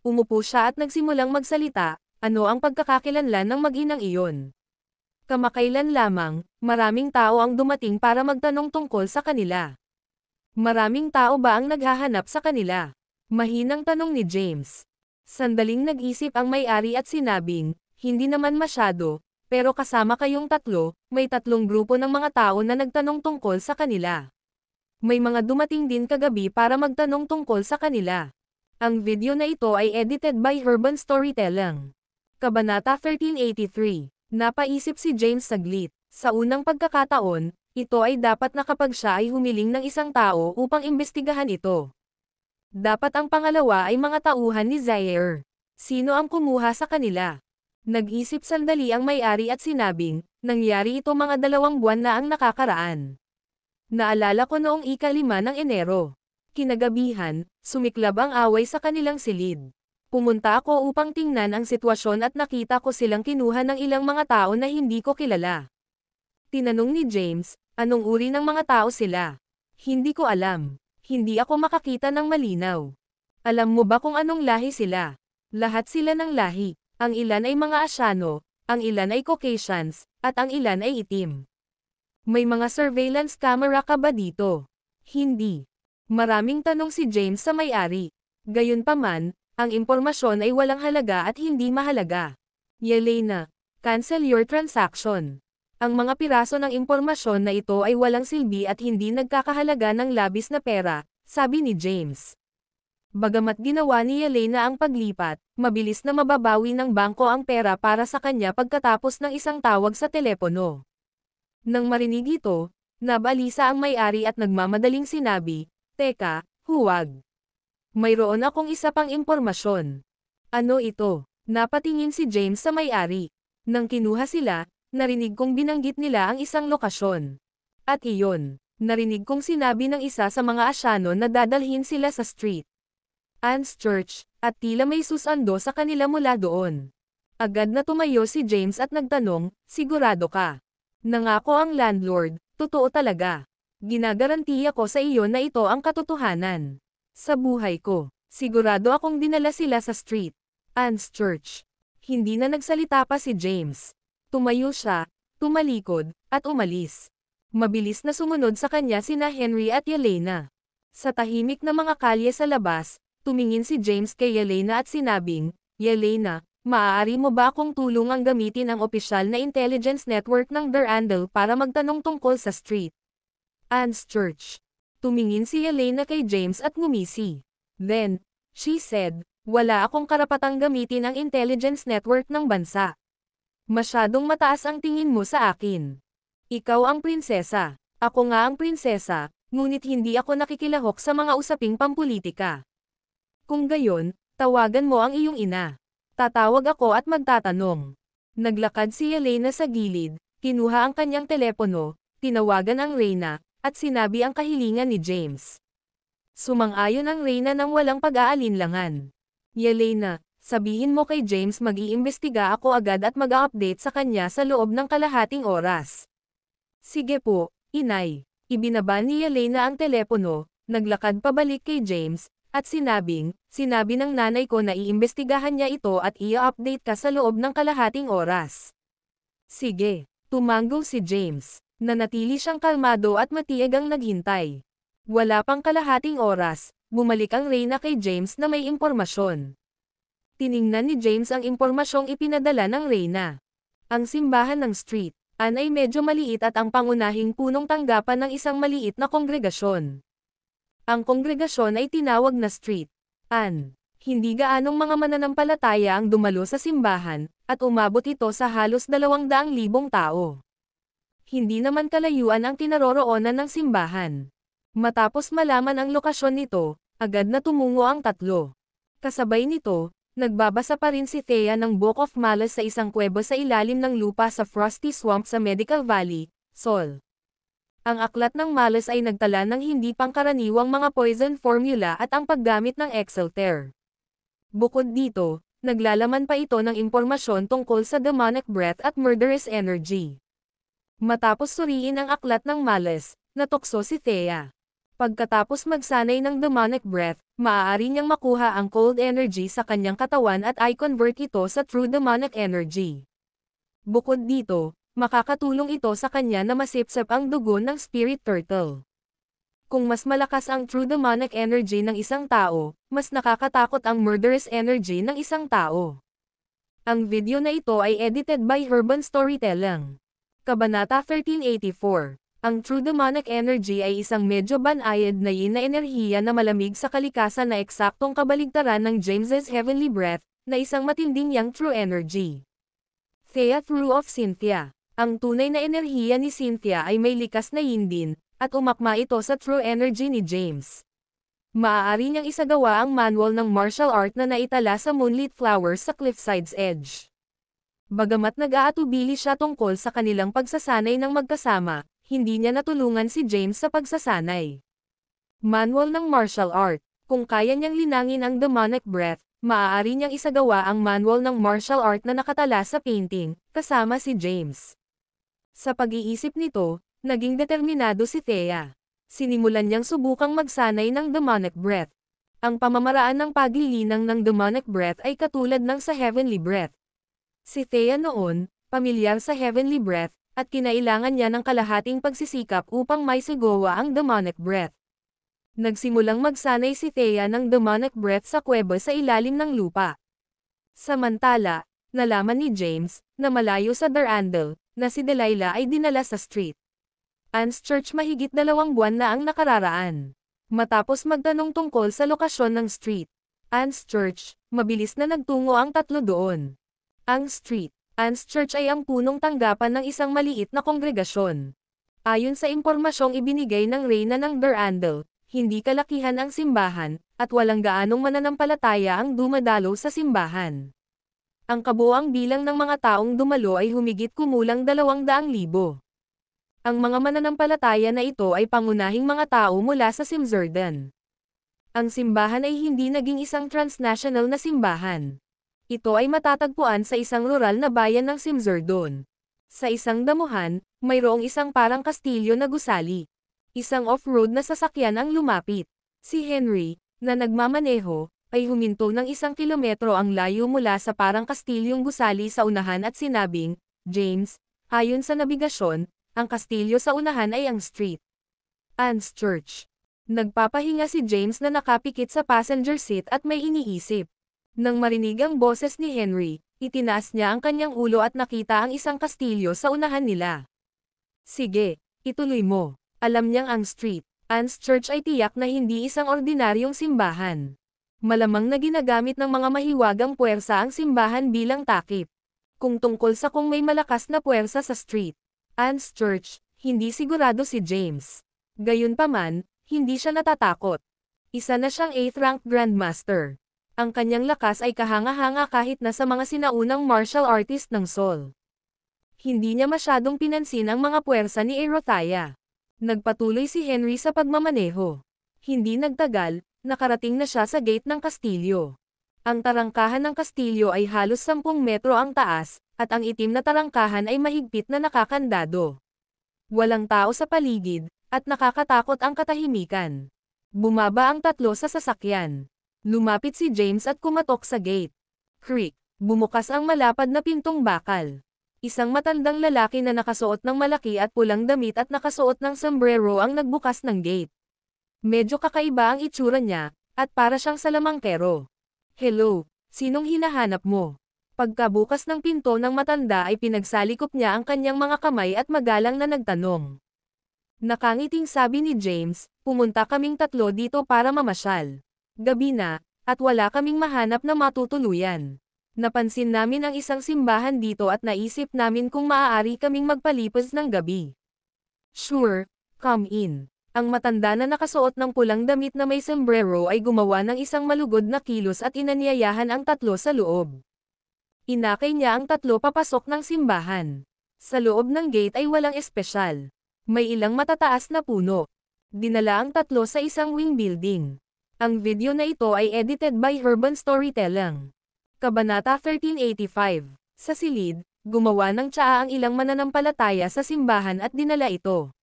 Umupo siya at nagsimulang magsalita, ano ang pagkakakilanlan ng mag-inang iyon? Kamakailan lamang, maraming tao ang dumating para magtanong tungkol sa kanila. Maraming tao ba ang naghahanap sa kanila? Mahinang tanong ni James. Sandaling nag-isip ang may-ari at sinabing, hindi naman masyado, pero kasama kayong tatlo, may 3 grupo ng mga tao na nagtanong tungkol sa kanila. May mga dumating din kagabi para magtanong tungkol sa kanila. Ang video na ito ay edited by Urban Storytelling. Kabanata 1383. Napaisip si James saglit. Sa unang pagkakataon, ito ay dapat na kapag siya ay humiling ng isang tao upang imbestigahan ito. Dapat ang pangalawa ay mga tauhan ni Zaire. Sino ang kumuha sa kanila? Nag-isip sandali ang may-ari at sinabing, nangyari ito mga 2 buwan na ang nakakaraan. Naalala ko noong ika-5 ng Enero. Kinagabihan, sumiklab ang away sa kanilang silid. Pumunta ako upang tingnan ang sitwasyon at nakita ko silang kinuha ng ilang mga tao na hindi ko kilala. Tinanong ni James, anong uri ng mga tao sila? Hindi ko alam. Hindi ako makakita ng malinaw. Alam mo ba kung anong lahi sila? Lahat sila ng lahi. Ang ilan ay mga Asyano, ang ilan ay Caucasians, at ang ilan ay itim. May mga surveillance camera ka ba dito? Hindi. Maraming tanong si James sa may-ari. Gayunpaman, ang impormasyon ay walang halaga at hindi mahalaga. Yelena, cancel your transaction. Ang mga piraso ng impormasyon na ito ay walang silbi at hindi nagkakahalaga ng labis na pera, sabi ni James. Bagamat ginawa ni Yelena ang paglipat, mabilis na mababawi ng bangko ang pera para sa kanya pagkatapos ng isang tawag sa telepono. Nang marinig ito, nabalisa ang may-ari at nagmamadaling sinabi, "Teka, huwag. Mayroon akong isa pang impormasyon." "Ano ito?" Napatingin si James sa may-ari. Nang kinuha sila, narinig kong binanggit nila ang isang lokasyon. At iyon, narinig kong sinabi ng isa sa mga Asyano na dadalhin sila sa street Anne's Church, at tila may susando sa kanila mula doon. Agad na tumayo si James at nagtanong, "Sigurado ka?" "Nangako ang landlord, totoo talaga. Ginagarantiya ko sa iyo na ito ang katotohanan. Sa buhay ko, sigurado akong dinala sila sa street Anne's Church." Hindi na nagsalita pa si James. Tumayo siya, tumalikod, at umalis. Mabilis na sumunod sa kanya sina Henry at Yelena. Sa tahimik na mga kalye sa labas, tumingin si James kay Yelena at sinabing, "Yelena, maaari mo ba akong tulungang gamitin ang opisyal na intelligence network ng Durandal para magtanong tungkol sa street Anne's Church?" Tumingin si Yelena kay James at ngumisi. Then, she said, "Wala akong karapatang gamitin ang intelligence network ng bansa. Masyadong mataas ang tingin mo sa akin. Ikaw ang prinsesa. Ako nga ang prinsesa, ngunit hindi ako nakikilahok sa mga usaping pampulitika. Kung gayon, tawagan mo ang iyong ina. Tatawag ako at magtatanong." Naglakad si Yelena sa gilid, kinuha ang kanyang telepono, tinawagan ang Reyna, at sinabi ang kahilingan ni James. Sumang-ayon ang Reyna nang walang pag-aalinlangan. "Yelena, sabihin mo kay James mag-iimbestiga ako agad at mag-update sa kanya sa loob ng kalahating oras." "Sige po, inay." Ibinaba ni Yelena ang telepono, naglakad pabalik kay James, at sinabi ng nanay ko na iimbestigahan niya ito at i-update ka sa loob ng kalahating oras. Sige, tumango si James. Nanatili siyang kalmado at matiag ang naghintay. Wala pang kalahating oras, bumalik ang Reyna kay James na may impormasyon. Tiningnan ni James ang impormasyong ipinadala ng Reyna. Ang simbahan ng Street Anne ay medyo maliit at ang pangunahing punong tanggapan ng isang maliit na kongregasyon. Ang kongregasyon ay tinawag na Street Anne. Hindi gaanong mga mananampalataya ang dumalo sa simbahan, at umabot ito sa halos 200,000 tao. Hindi naman kalayuan ang tinaroroonan ng simbahan. Matapos malaman ang lokasyon nito, agad na tumungo ang tatlo. Kasabay nito, nagbabasa pa rin si Thea ng Book of Malice sa isang kuweba sa ilalim ng lupa sa Frosty Swamp sa Medical Valley, Sol. Ang aklat ng Malice ay nagtala ng hindi pangkaraniwang mga poison formula at ang paggamit ng Excelter. Bukod dito, naglalaman pa ito ng impormasyon tungkol sa demonic breath at murderous energy. Matapos suriin ang aklat ng Malice, natukso si Thea. Pagkatapos magsanay ng demonic breath, maaari niyang makuha ang cold energy sa kanyang katawan at i-convert ito sa true demonic energy. Bukod dito, makakatulong ito sa kanya na masipsip ang dugo ng spirit turtle. Kung mas malakas ang true demonic energy ng isang tao, mas nakakatakot ang murderous energy ng isang tao. Ang video na ito ay edited by Urban Storytelling. Kabanata 1384. Ang true demonic energy ay isang medyo banayad na yin na enerhiya na malamig sa kalikasan na eksaktong kabaligtaran ng James's heavenly breath, na isang matinding yang true energy. Thea True of Cynthia. Ang tunay na enerhiya ni Cynthia ay may likas na yin din, at umakma ito sa true energy ni James. Maaari niyang isagawa ang manual ng martial art na naitala sa Moonlit Flowers sa Cliffside's Edge. Bagamat nag-aatubili siya tungkol sa kanilang pagsasanay ng magkasama, hindi niya natulungan si James sa pagsasanay. Manual ng martial art. Kung kaya niyang linangin ang demonic breath, maaari niyang isagawa ang manual ng martial art na nakatala sa painting, kasama si James. Sa pag-iisip nito, naging determinado si Thea. Sinimulan niyang subukang magsanay ng demonic breath. Ang pamamaraan ng paglilinang ng demonic breath ay katulad ng sa heavenly breath. Si Thea noon, pamilyar sa heavenly breath, at kinailangan niya ng kalahating pagsisikap upang maisagawa ang demonic breath. Nagsimulang magsanay si Thea ng demonic breath sa kuweba sa ilalim ng lupa. Samantala, nalaman ni James, na malayo sa Durandal, na si Delilah ay dinala sa street. Anne's Church mahigit 2 buwan na ang nakararaan. Matapos magtanong tungkol sa lokasyon ng street, Anne's Church, mabilis na nagtungo ang tatlo doon. Ang street, Anne's Church ay ang punong tanggapan ng isang maliit na kongregasyon. Ayon sa impormasyong ibinigay ng Reyna ng Durandal, hindi kalakihan ang simbahan, at walang gaanong mananampalataya ang dumadalo sa simbahan. Ang kabuuang bilang ng mga taong dumalo ay humigit kumulang 200,000. Ang mga mananampalataya na ito ay pangunahing mga tao mula sa Simsrdan. Ang simbahan ay hindi naging isang transnational na simbahan. Ito ay matatagpuan sa isang rural na bayan ng Simsrdon. Sa isang damuhan, mayroong isang parang kastilyo na gusali. Isang off-road na sasakyan ang lumapit. Si Henry, na nagmamaneho, ay huminto ng 1 kilometro ang layo mula sa parang kastilyong gusali sa unahan at sinabing, "James, ayon sa nabigasyon, ang kastilyo sa unahan ay ang street." Anne's Church. Nagpapahinga si James na nakapikit sa passenger seat at may iniisip. Nang marinig ang boses ni Henry, itinaas niya ang kanyang ulo at nakita ang isang kastilyo sa unahan nila. "Sige, ituloy mo." Alam niyang ang street, Anne's Church ay tiyak na hindi isang ordinaryong simbahan. Malamang na ginagamit ng mga mahiwagang puwersa ang simbahan bilang takip. Kung tungkol sa kung may malakas na puwersa sa street, Anne's Church, hindi sigurado si James. Gayunpaman, hindi siya natatakot. Isa na siyang 8th rank Grandmaster. Ang kanyang lakas ay kahanga-hanga kahit na sa mga sinaunang martial artist ng Seoul. Hindi niya masyadong pinansin ang mga puwersa ni Erothaya. Nagpatuloy si Henry sa pagmamaneho. Hindi nagtagal, nakarating na siya sa gate ng kastilyo. Ang tarangkahan ng kastilyo ay halos 10 metro ang taas, at ang itim na tarangkahan ay mahigpit na nakakandado. Walang tao sa paligid, at nakakatakot ang katahimikan. Bumaba ang tatlo sa sasakyan. Lumapit si James at kumatok sa gate. Creak, bumukas ang malapad na pintong bakal. Isang matandang lalaki na nakasuot ng malaki at pulang damit at nakasuot ng sombrero ang nagbukas ng gate. Medyo kakaiba ang itsura niya, at para siyang salamangkero. "Hello, sinong hinahanap mo?" Pagkabukas ng pinto ng matanda ay pinagsalikop niya ang kanyang mga kamay at magalang na nagtanong. Nakangiting sabi ni James, "Pumunta kaming tatlo dito para mamasyal. Gabi na, at wala kaming mahanap na matutuluyan. Napansin namin ang isang simbahan dito at naisip namin kung maaari kaming magpalipas ng gabi." "Sure, come in." Ang matanda na nakasuot ng pulang damit na may sombrero ay gumawa ng isang malugod na kilos at inanyayahan ang tatlo sa loob. Inakay niya ang tatlo papasok ng simbahan. Sa loob ng gate ay walang espesyal. May ilang matataas na puno. Dinala ang tatlo sa isang wing building. Ang video na ito ay edited by Urban Storytelling. Kabanata 1385. Sa silid, gumawa ng tsaa ang ilang mananampalataya sa simbahan at dinala ito.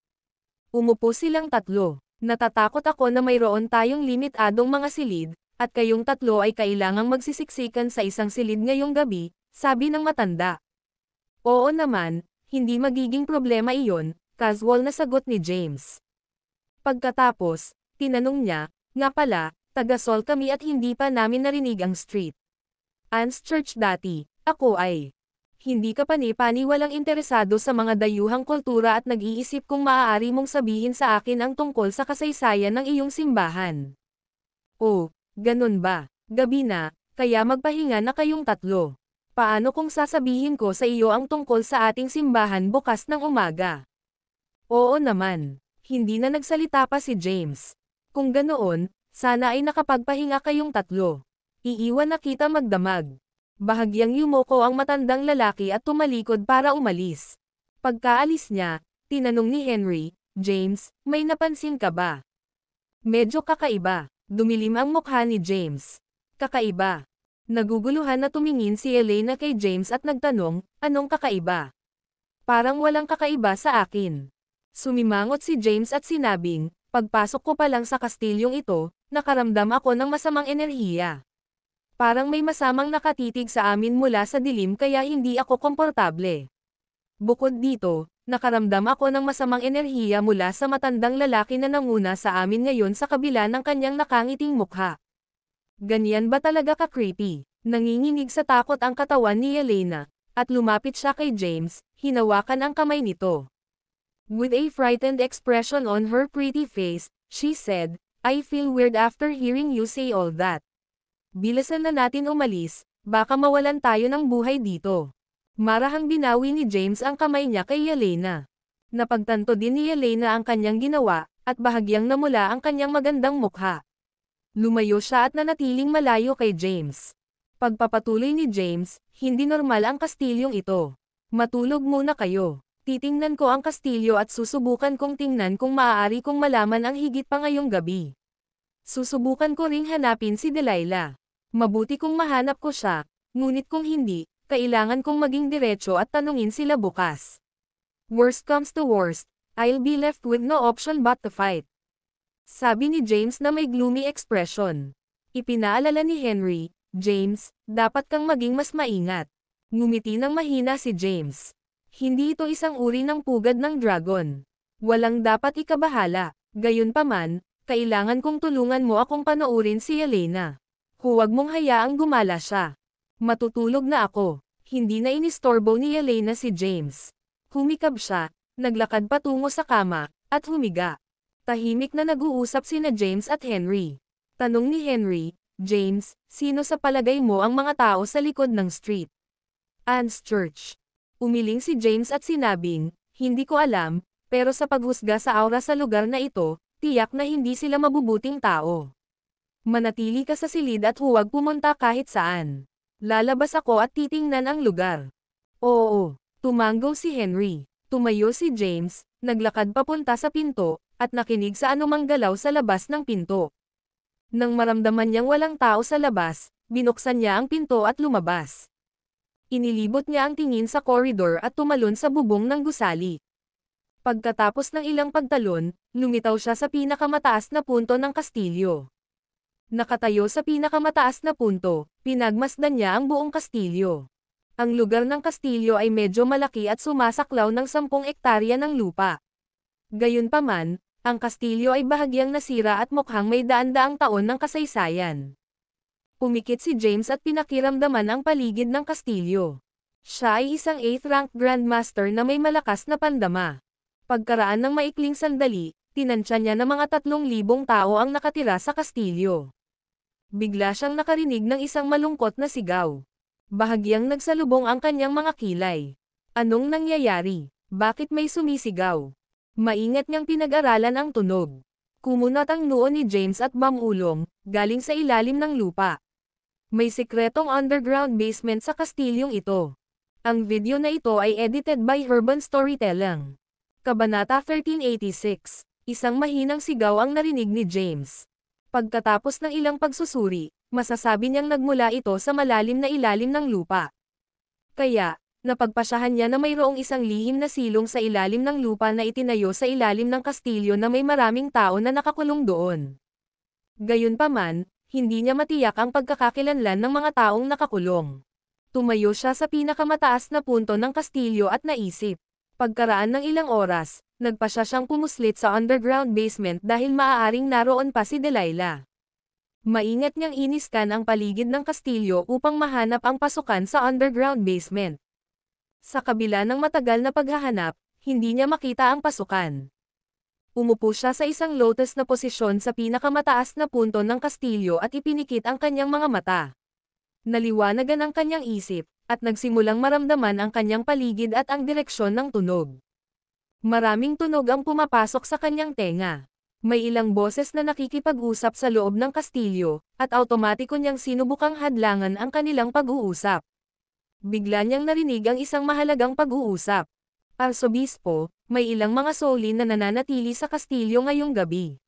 Umupo silang tatlo. "Natatakot ako na mayroon tayong limitadong mga silid, at kayong tatlo ay kailangang magsisiksikan sa isang silid ngayong gabi," sabi ng matanda. "Oo naman, hindi magiging problema iyon," casual na sagot ni James. Pagkatapos, tinanong niya, "Nga pala, taga-Seoul kami at hindi pa namin narinig ang street. Anne's Church dati, ako ay. Hindi ka pani-paniwalang interesado sa mga dayuhang kultura at nag-iisip kung maaari mong sabihin sa akin ang tungkol sa kasaysayan ng iyong simbahan." "Oh, ganun ba? Gabi na, kaya magpahinga na kayong tatlo. Paano kung sasabihin ko sa iyo ang tungkol sa ating simbahan bukas ng umaga?" "Oo naman." Hindi na nagsalita pa si James. "Kung ganoon, sana ay nakapagpahinga kayong tatlo. Iiwan na kita magdamag." Bahagyang yumoko ang matandang lalaki at tumalikod para umalis. Pagkaalis niya, tinanong ni Henry, James, may napansin ka ba? Medyo kakaiba. Dumilim ang mukha ni James. Kakaiba. Naguguluhan na tumingin si Elena kay James at nagtanong, anong kakaiba? Parang walang kakaiba sa akin. Sumimangot si James at sinabing, pagpasok ko pa lang sa kastilyong ito, nakaramdam ako ng masamang enerhiya. Parang may masamang nakatitig sa amin mula sa dilim kaya hindi ako komportable. Bukod dito, nakaramdam ako ng masamang enerhiya mula sa matandang lalaki na nanguna sa amin ngayon sa kabila ng kanyang nakangiting mukha. Ganyan ba talaga ka-creepy? Nanginginig sa takot ang katawan ni Elena, at lumapit siya kay James, hinawakan ang kamay nito. With a frightened expression on her pretty face, she said, I feel weird after hearing you say all that. Bilisan na natin umalis, baka mawalan tayo ng buhay dito. Marahang binawi ni James ang kamay niya kay Elena. Napagtanto din ni Elena ang kanyang ginawa, at bahagyang namula ang kanyang magandang mukha. Lumayo siya at nanatiling malayo kay James. Pagpapatuloy ni James, hindi normal ang kastilyong ito. Matulog muna kayo. Titingnan ko ang kastilyo at susubukan kong tingnan kung maaari kong malaman ang higit pa ngayong gabi. Susubukan ko ring hanapin si Delilah. Mabuti kung mahanap ko siya, ngunit kung hindi, kailangan kong maging diretso at tanungin sila bukas. Worst comes to worst, I'll be left with no option but to fight. Sabi ni James na may gloomy expression. Ipinaalala ni Henry, James, dapat kang maging mas maingat. Ngumiti ng mahina si James. Hindi ito isang uri ng pugad ng dragon. Walang dapat ikabahala. Gayunpaman, kailangan kong tulungan mo akong panoorin si Elena. Huwag mong hayaang gumala siya. Matutulog na ako. Hindi na inistorbo ni Elena si James. Humikab siya, naglakad patungo sa kama, at humiga. Tahimik na nag-uusap sina James at Henry. Tanong ni Henry, James, sino sa palagay mo ang mga tao sa likod ng street? Anne's Church. Umiling si James at sinabing, hindi ko alam, pero sa paghusga sa aura sa lugar na ito, tiyak na hindi sila mabubuting tao. Manatili ka sa silid at huwag pumunta kahit saan. Lalabas ako at titingnan ang lugar. Oo, tumanggo si Henry. Tumayo si James, naglakad papunta sa pinto, at nakinig sa anumang galaw sa labas ng pinto. Nang maramdaman niyang walang tao sa labas, binuksan niya ang pinto at lumabas. Inilibot niya ang tingin sa koridor at tumalon sa bubong ng gusali. Pagkatapos ng ilang pagtalon, lumitaw siya sa pinakamataas na punto ng kastilyo. Nakatayo sa pinakamataas na punto, pinagmasdan niya ang buong kastilyo. Ang lugar ng kastilyo ay medyo malaki at sumasaklaw ng 10 ektarya ng lupa. Gayunpaman, ang kastilyo ay bahagyang nasira at mukhang may daan-daang taon ng kasaysayan. Pumikit si James at pinakiramdaman ang paligid ng kastilyo. Siya ay isang 8th rank grandmaster na may malakas na pandama. Pagkaraan ng maikling sandali, tinansya niya na mga 3,000 tao ang nakatira sa kastilyo. Bigla siyang nakarinig ng isang malungkot na sigaw. Bahagyang nagsalubong ang kanyang mga kilay. Anong nangyayari? Bakit may sumisigaw? Maingat niyang pinag-aralan ang tunog. Kumunat ang noo ni James at mamulong, galing sa ilalim ng lupa. May sikretong underground basement sa kastilyong ito. Ang video na ito ay edited by Urban Storytelling. Kabanata 1386. Isang mahinang sigaw ang narinig ni James. Pagkatapos ng ilang pagsusuri, masasabi niyang nagmula ito sa malalim na ilalim ng lupa. Kaya, napagpasyahan niya na mayroong isang lihim na silong sa ilalim ng lupa na itinayo sa ilalim ng kastilyo na may maraming tao na nakakulong doon. Gayunpaman, hindi niya matiyak ang pagkakakilanlan ng mga taong nakakulong. Tumayo siya sa pinakamataas na punto ng kastilyo at naisip. Pagkaraan ng ilang oras, nagpasya siyang pumuslit sa underground basement dahil maaaring naroon pa si Delilah. Maingat niyang iniskan ang paligid ng kastilyo upang mahanap ang pasukan sa underground basement. Sa kabila ng matagal na paghahanap, hindi niya makita ang pasukan. Umupo siya sa isang lotus na posisyon sa pinakamataas na punto ng kastilyo at ipinikit ang kanyang mga mata. Naliwanagan ang kanyang isip, at nagsimulang maramdaman ang kanyang paligid at ang direksyon ng tunog. Maraming tunog ang pumapasok sa kanyang tenga. May ilang boses na nakikipag-usap sa loob ng kastilyo, at automatiko niyang sinubukang hadlangan ang kanilang pag-uusap. Bigla niyang narinig ang isang mahalagang pag-uusap. Arsobispo, may ilang mga solin na nananatili sa kastilyo ngayong gabi.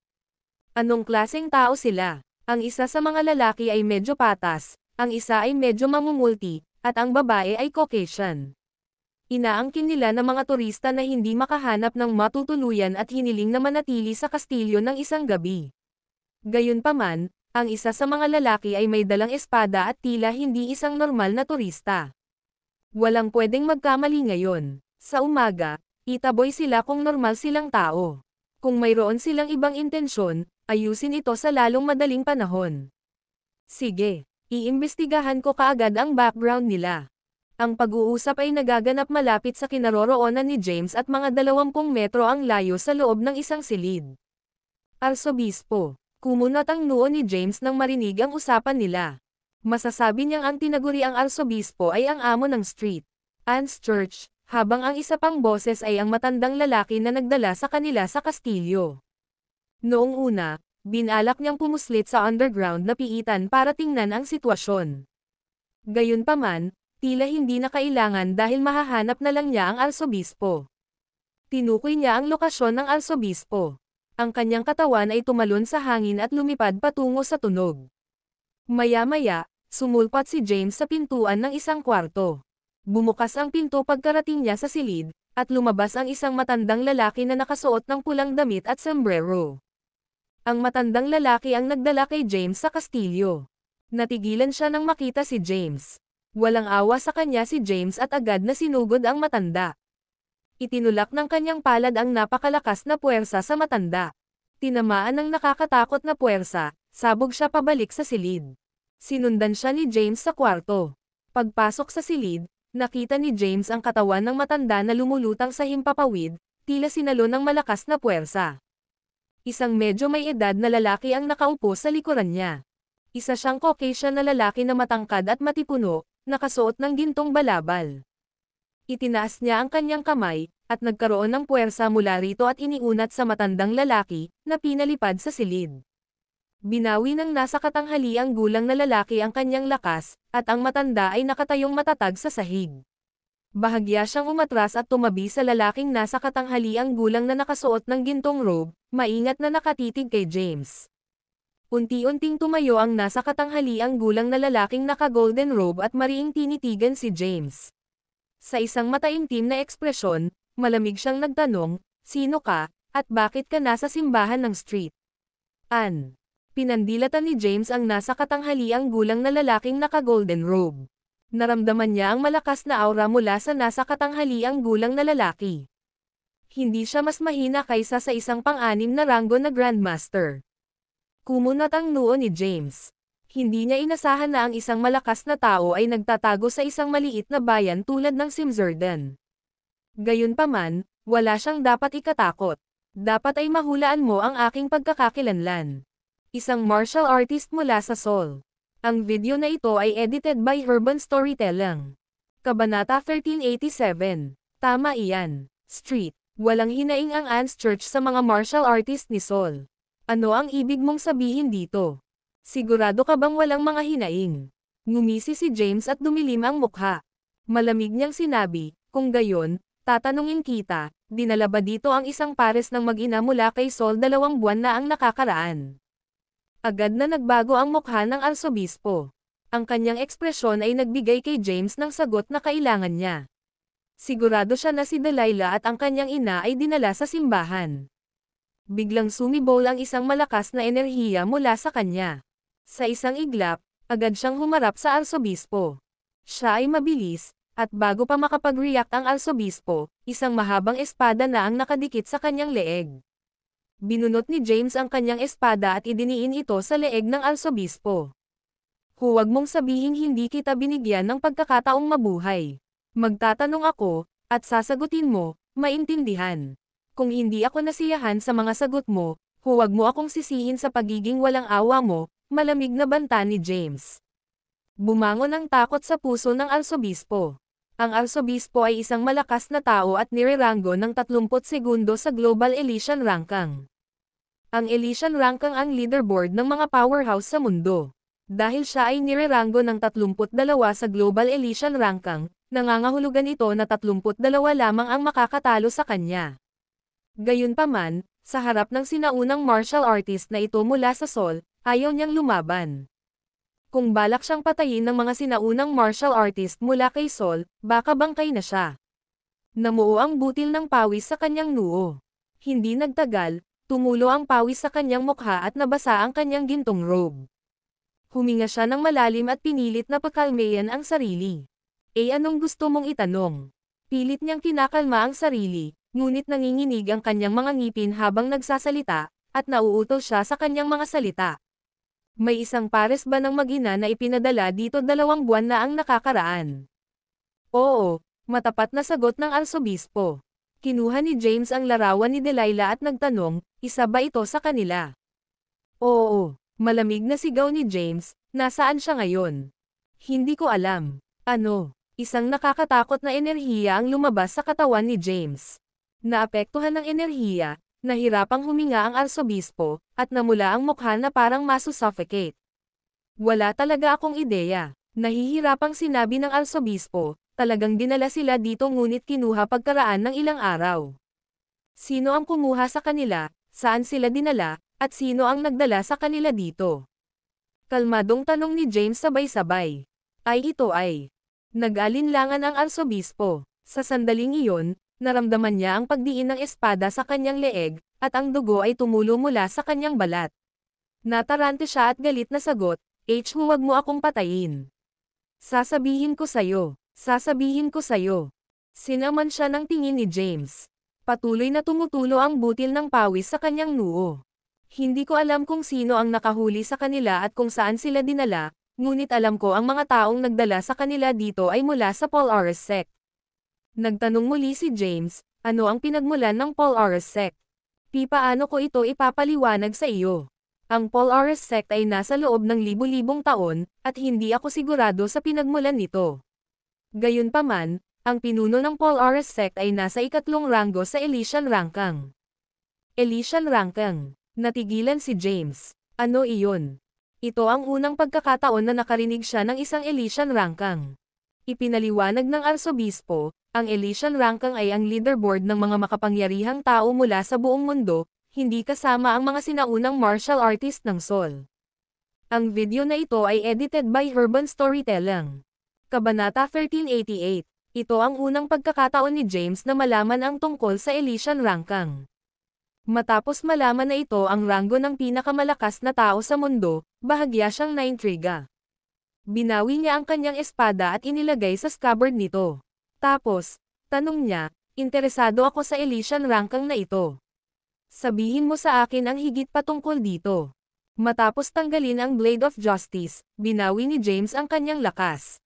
Anong klaseng tao sila? Ang isa sa mga lalaki ay medyo patas, ang isa ay medyo mamumulti, at ang babae ay Caucasian. Inaangkin nila ng mga turista na hindi makahanap ng matutuluyan at hiniling na manatili sa kastilyo ng isang gabi. Gayunpaman, ang isa sa mga lalaki ay may dalang espada at tila hindi isang normal na turista. Walang pwedeng magkamali ngayon. Sa umaga, itaboy sila kung normal silang tao. Kung mayroon silang ibang intensyon, ayusin ito sa lalong madaling panahon. Sige, iimbestigahan ko kaagad ang background nila. Ang pag-uusap ay nagaganap malapit sa kinaroroonan ni James at mga 20 metro ang layo sa loob ng isang silid. Arsobispo, kumunat ang noo ni James nang marinig ang usapan nila. Masasabi niyang ang tinaguriang arsobispo ay ang amo ng street, Anne's Church, habang ang isa pang boses ay ang matandang lalaki na nagdala sa kanila sa kastilyo. Noong una, binalak niyang pumuslit sa underground na piitan para tingnan ang sitwasyon. Gayunpaman, tila hindi na kailangan dahil mahahanap na lang niya ang arsobispo. Tinukoy niya ang lokasyon ng arsobispo. Ang kanyang katawan ay tumalon sa hangin at lumipad patungo sa tunog. Maya-maya, sumulpat si James sa pintuan ng isang kwarto. Bumukas ang pinto pagkarating niya sa silid, at lumabas ang isang matandang lalaki na nakasuot ng pulang damit at sombrero. Ang matandang lalaki ang nagdala kay James sa kastilyo. Natigilan siya nang makita si James. Walang awa sa kanya si James at agad na sinugod ang matanda. Itinulak ng kanyang palad ang napakalakas na puwersa sa matanda. Tinamaan ng nakakatakot na puwersa, sabog siya pabalik sa silid. Sinundan siya ni James sa kwarto. Pagpasok sa silid, nakita ni James ang katawan ng matanda na lumulutang sa himpapawid, tila sinalo ng malakas na puwersa. Isang medyo may edad na lalaki ang nakaupo sa likuran niya. Isa siyang Caucasian na lalaki na matangkad at matipuno, nakasuot ng gintong balabal. Itinaas niya ang kanyang kamay, at nagkaroon ng puwersa mula rito at iniunat sa matandang lalaki, na pinalipad sa silid. Binawi ng nasa katanghaliang gulang na lalaki ang kanyang lakas, at ang matanda ay nakatayong matatag sa sahig. Bahagya siyang umatras at tumabi sa lalaking nasa katanghaliang gulang na nakasuot ng gintong robe, maingat na nakatitig kay James. Unti-unting tumayo ang nasa katanghaliang gulang na lalaking naka-golden robe at mariing tinitigan si James. Sa isang mataimtim na ekspresyon, malamig siyang nagtanong, "Sino ka, at bakit ka nasa simbahan ng street?" Anne. Pinandilatan ni James ang nasa katanghaliang gulang na lalaking naka-golden robe. Naramdaman niya ang malakas na aura mula sa nasa katanghaliang gulang na lalaki. Hindi siya mas mahina kaysa sa isang pang-anim na ranggo na Grandmaster. Kumunat ang noo ni James. Hindi niya inasahan na ang isang malakas na tao ay nagtatago sa isang maliit na bayan tulad ng Simzerdan. Gayunpaman, wala siyang dapat ikatakot. Dapat ay mahulaan mo ang aking pagkakakilanlan. Isang martial artist mula sa Seoul. Ang video na ito ay edited by Urban Storytelling. Kabanata 1387. Tama iyan. Street. Walang hinaing ang Anne's Church sa mga martial artist ni Seoul. Ano ang ibig mong sabihin dito? Sigurado ka bang walang mga hinaing? Ngumisi si James at dumilim ang mukha. Malamig niyang sinabi, "Kung gayon, tatanungin kita, dinala ba dito ang isang pares ng mag-ina mula kay Seoul 2 buwan na ang nakakaraan?" Agad na nagbago ang mukha ng arsobispo. Ang kanyang ekspresyon ay nagbigay kay James ng sagot na kailangan niya. Sigurado siya na si Delilah at ang kanyang ina ay dinala sa simbahan. Biglang sumibol ang isang malakas na enerhiya mula sa kanya. Sa isang iglap, agad siyang humarap sa arsobispo. Siya ay mabilis, at bago pa makapag-react ang arsobispo, isang mahabang espada na ang nakadikit sa kanyang leeg. Binunot ni James ang kanyang espada at idiniin ito sa leeg ng arsobispo. "Huwag mong sabihing hindi kita binigyan ng pagkakataong mabuhay. Magtatanong ako, at sasagutin mo, maintindihan. Kung hindi ako nasiyahan sa mga sagot mo, huwag mo akong sisihin sa pagiging walang awa mo," malamig na banta ni James. Bumangon ang takot sa puso ng arsobispo. Ang arsobispo ay isang malakas na tao at nireranggo ng 30 segundo sa Global Elysian Ranking. Ang Elysian Ranking ang leaderboard ng mga powerhouse sa mundo. Dahil siya ay nireranggo ng 32 sa Global Elysian Ranking, nangangahulugan ito na 32 lamang ang makakatalo sa kanya. Gayunpaman, sa harap ng sinaunang martial artist na ito mula sa Seoul, ayaw niyang lumaban. Kung balak siyang patayin ng mga sinaunang martial artist mula kay Seoul, baka bangkay na siya. Namuo ang butil ng pawis sa kanyang noo. Hindi nagtagal, tumulo ang pawis sa kanyang mukha at nabasa ang kanyang gintong robe. Huminga siya ng malalim at pinilit na pakalmayan ang sarili. Anong gusto mong itanong? Pilit niyang kinakalma ang sarili, ngunit nanginginig ang kanyang mga ngipin habang nagsasalita, at nauutol siya sa kanyang mga salita. May isang pares ba ng mag-ina na ipinadala dito 2 buwan na ang nakakaraan? Oo, matapat na sagot ng arsobispo. Kinuha ni James ang larawan ni Delilah at nagtanong, isa ba ito sa kanila? Oo, malamig na sigaw ni James, nasaan siya ngayon? Hindi ko alam. Ano? Isang nakakatakot na enerhiya ang lumabas sa katawan ni James. Naapektuhan ng enerhiya, nahirapang huminga ang arsobispo, at namula ang mukha na parang masusuffocate. Wala talaga akong ideya. Nahihirapang sinabi ng arsobispo, talagang dinala sila dito ngunit kinuha pagkaraan ng ilang araw. Sino ang kumuha sa kanila, saan sila dinala, at sino ang nagdala sa kanila dito? Kalmadong tanong ni James sabay-sabay. Ito ay. Nag-alinlangan ang arsobispo. Sa sandaling iyon, naramdaman niya ang pagdiin ng espada sa kanyang leeg, at ang dugo ay tumulo mula sa kanyang balat. Natarante siya at galit na sagot, huwag mo akong patayin. Sasabihin ko sa'yo. Sasabihin ko sa'yo. Sinaman siya ng tingin ni James. Patuloy na tumutulo ang butil ng pawis sa kanyang noo. Hindi ko alam kung sino ang nakahuli sa kanila at kung saan sila dinala, ngunit alam ko ang mga taong nagdala sa kanila dito ay mula sa Paul Ores sect. Nagtanong muli si James, ano ang pinagmulan ng Paul Ores sect? Paano ko ito ipapaliwanag sa iyo? Ang Paul Ores sect ay nasa loob ng libu-libong taon, at hindi ako sigurado sa pinagmulan nito. Gayunpaman, ang pinuno ng Paul Ores sect ay nasa 3 ranggo sa Elysian Ranking. Elysian Ranking. Natigilan si James. Ano iyon? Ito ang unang pagkakataon na nakarinig siya ng isang Elysian Ranking. Ipinaliwanag ng arsobispo, ang Elysian Ranking ay ang leaderboard ng mga makapangyarihang tao mula sa buong mundo, hindi kasama ang mga sinaunang martial artist ng Seoul. Ang video na ito ay edited by Urban Storytelling. Kabanata 1388. Ito ang unang pagkakataon ni James na malaman ang tungkol sa Elysian Ranking. Matapos malaman na ito ang ranggo ng pinakamalakas na tao sa mundo, bahagya siyang naintriga. Binawi niya ang kanyang espada at inilagay sa scabbard nito. Tapos, tanong niya, interesado ako sa Elysian Ranking na ito. Sabihin mo sa akin ang higit patungkol dito. Matapos tanggalin ang Blade of Justice, binawi ni James ang kanyang lakas.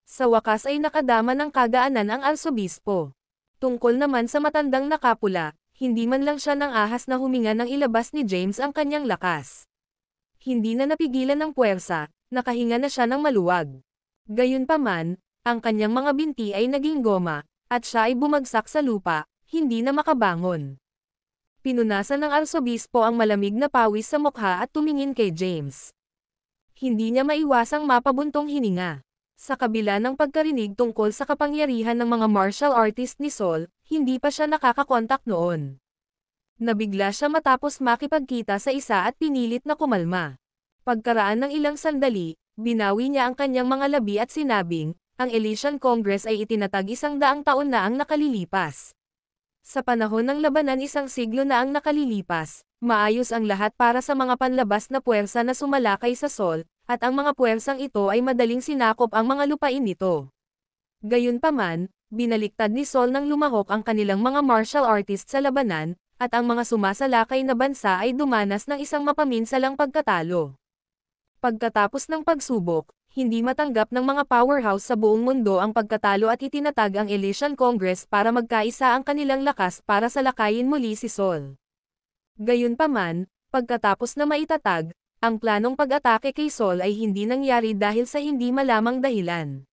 Sa wakas ay nakadama ng kagaanan ang arsobispo. Tungkol naman sa matandang nakapula, hindi man lang siya nang ahas na huminga nang ilabas ni James ang kanyang lakas. Hindi na napigilan ng puwersa, nakahinga na siya ng maluwag. Gayunpaman, ang kanyang mga binti ay naging goma, at siya ay bumagsak sa lupa, hindi na makabangon. Pinunasan ng arsobispo ang malamig na pawis sa mukha at tumingin kay James. Hindi niya maiwasang mapabuntong hininga. Sa kabila ng pagkarinig tungkol sa kapangyarihan ng mga martial artist ni Seoul, hindi pa siya nakakakontak noon. Nabigla siya matapos makipagkita sa isa at pinilit na kumalma. Pagkaraan ng ilang sandali, binawi niya ang kanyang mga labi at sinabing, ang Elysian Congress ay itinatag 100 taon na ang nakalilipas. Sa panahon ng labanan 1 siglo na ang nakalilipas, maayos ang lahat para sa mga panlabas na puwersa na sumalakay sa Seoul, at ang mga puwersang ito ay madaling sinakop ang mga lupain nito. Gayunpaman, binaliktad ni Seoul nang lumahok ang kanilang mga martial artists sa labanan, at ang mga sumasalakay na bansa ay dumanas ng isang mapaminsalang pagkatalo. Pagkatapos ng pagsubok, hindi matanggap ng mga powerhouse sa buong mundo ang pagkatalo at itinatag ang Elysian Congress para magkaisa ang kanilang lakas para salakayin muli si Seoul. Gayunpaman, pagkatapos na maitatag, ang planong pag-atake kay Seoul ay hindi nangyari dahil sa hindi malamang dahilan.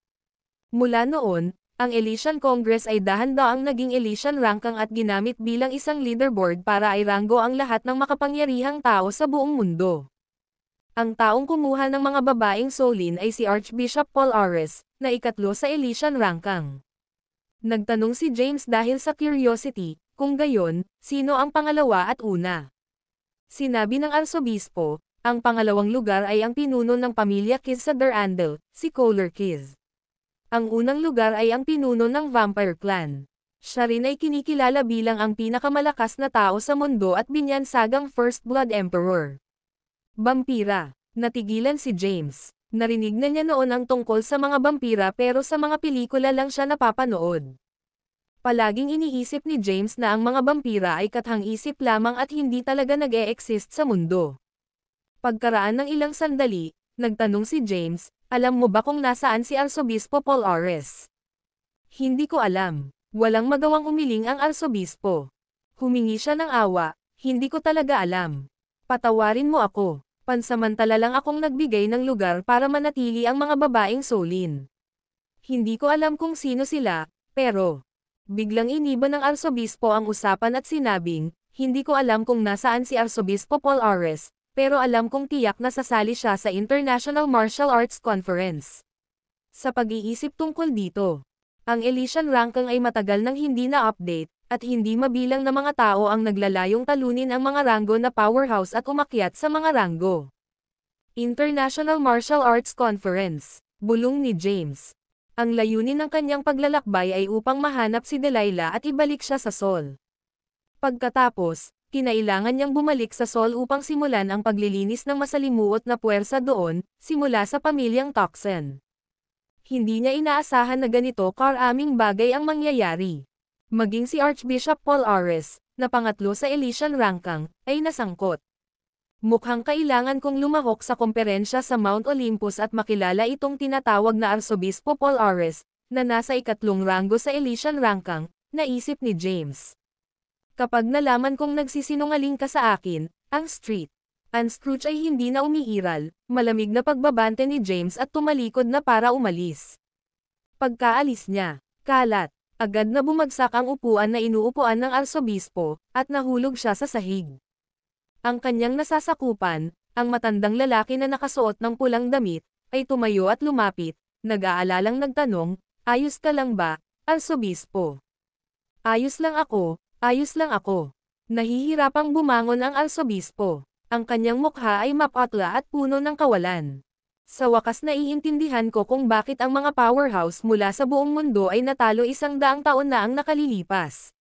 Mula noon, ang Elysian Congress ay dahan-daang naging Elysian Ranking at ginamit bilang isang leaderboard para iranggo ang lahat ng makapangyarihang tao sa buong mundo. Ang taong kumuha ng mga babaeng Solin ay si Archbishop Paul Ares, na ikatlo sa Elysian Rankang. Nagtanong si James dahil sa curiosity, kung gayon, sino ang pangalawa at una. Sinabi ng arsobispo, ang pangalawang lugar ay ang pinuno ng pamilya Kiz sa Durandal, si Kohler Kiz. Ang unang lugar ay ang pinuno ng Vampire Clan. Siya rin ay kinikilala bilang ang pinakamalakas na tao sa mundo at binyansagang First Blood Emperor. Vampira. Natigilan si James. Narinig na niya noon ang tungkol sa mga vampira pero sa mga pelikula lang siya napapanood. Palaging iniisip ni James na ang mga vampira ay kathang-isip lamang at hindi talaga nag-e-exist sa mundo. Pagkaraan ng ilang sandali, nagtanong si James, alam mo ba kung nasaan si Arsobispo Paul Ares? Hindi ko alam. Walang magawang umiling ang arsobispo. Humingi siya ng awa, hindi ko talaga alam. Patawarin mo ako. Pansamantala lang akong nagbigay ng lugar para manatili ang mga babaeng Solin. Hindi ko alam kung sino sila, pero biglang iniba ng arsobispo ang usapan at sinabing, hindi ko alam kung nasaan si Arsobispo Paul Ares, pero alam kong tiyak na sasali siya sa International Martial Arts Conference. Sa pag-iisip tungkol dito, ang Elysian Rankang ay matagal nang hindi na-update, at hindi mabilang na mga tao ang naglalayong talunin ang mga ranggo na powerhouse at umakyat sa mga ranggo. International Martial Arts Conference, bulong ni James. Ang layunin ng kanyang paglalakbay ay upang mahanap si Delilah at ibalik siya sa Sol. Pagkatapos, kinailangan niyang bumalik sa Sol upang simulan ang paglilinis ng masalimuot na puwersa doon, simula sa pamilyang Toxin. Hindi niya inaasahan na ganito karaming bagay ang mangyayari. Maging si Archbishop Paul Ares, na pangatlo sa Elysian Rankang, ay nasangkot. Mukhang kailangan kong lumahok sa komperensya sa Mount Olympus at makilala itong tinatawag na Arsobispo Paul Ares, na nasa ikatlong ranggo sa Elysian Rankang, naisip ni James. Kapag nalaman kong nagsisinungaling ka sa akin, ang street. Ang Scrooge ay hindi na umiiral, malamig na pagbabante ni James at tumalikod na para umalis. Pagkaalis niya, kalat. Agad na bumagsak ang upuan na inuupuan ng arsobispo, at nahulog siya sa sahig. Ang kanyang nasasakupan, ang matandang lalaki na nakasuot ng pulang damit, ay tumayo at lumapit, nag-aalalang nagtanong, ayos ka lang ba, arsobispo? Ayos lang ako, ayos lang ako. Nahihirapang bumangon ang arsobispo. Ang kanyang mukha ay mapatla at puno ng kawalan. Sa wakas naiintindihan ko kung bakit ang mga powerhouse mula sa buong mundo ay natalo 100 taon na ang nakalilipas.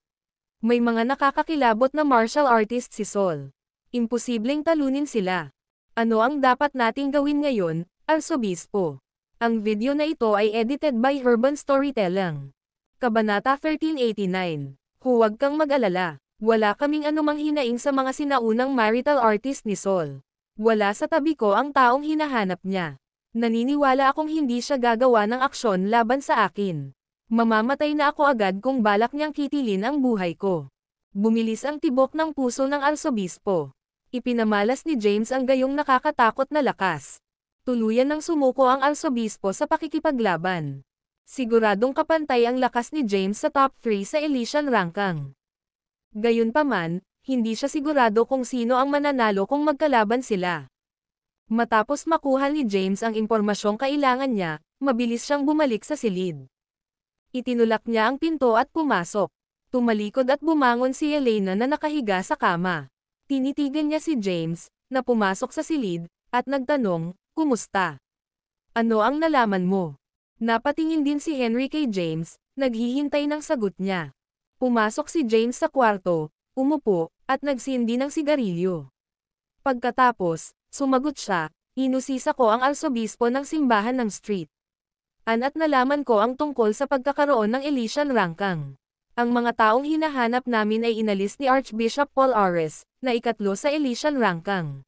May mga nakakakilabot na martial artist si Sol. Imposibleng talunin sila. Ano ang dapat nating gawin ngayon, Arsobispo? Ang video na ito ay edited by Urban Storytelling. Kabanata 1389. Huwag kang mag-alala. Wala kaming anumang hinaing sa mga sinaunang marital artist ni Sol. Wala sa tabi ko ang taong hinahanap niya. Naniniwala akong hindi siya gagawa ng aksyon laban sa akin. Mamamatay na ako agad kung balak niyang kitilin ang buhay ko. Bumilis ang tibok ng puso ng arsobispo. Ipinamalas ni James ang gayong nakakatakot na lakas. Tuluyan ng sumuko ang arsobispo sa pakikipaglaban. Siguradong kapantay ang lakas ni James sa top 3 sa Elysian Rankang. Gayunpaman, hindi siya sigurado kung sino ang mananalo kung magkalaban sila. Matapos makuha ni James ang impormasyong kailangan niya, mabilis siyang bumalik sa silid. Itinulak niya ang pinto at pumasok. Tumalikod at bumangon si Elena na nakahiga sa kama. Tinitigan niya si James, na pumasok sa silid, at nagtanong, "Kumusta? Ano ang nalaman mo?" Napatingin din si Henry kay James, naghihintay ng sagot niya. Pumasok si James sa kwarto, umupo, at nagsindi ng sigarilyo. Pagkatapos, sumagot siya, "Inusisa ko ang arsobispo ng simbahan ng street. At nalaman ko ang tungkol sa pagkakaroon ng Elysian Rankang. Ang mga taong hinahanap namin ay inalis ni Archbishop Paul Ares, na ikatlo sa Elysian Rankang."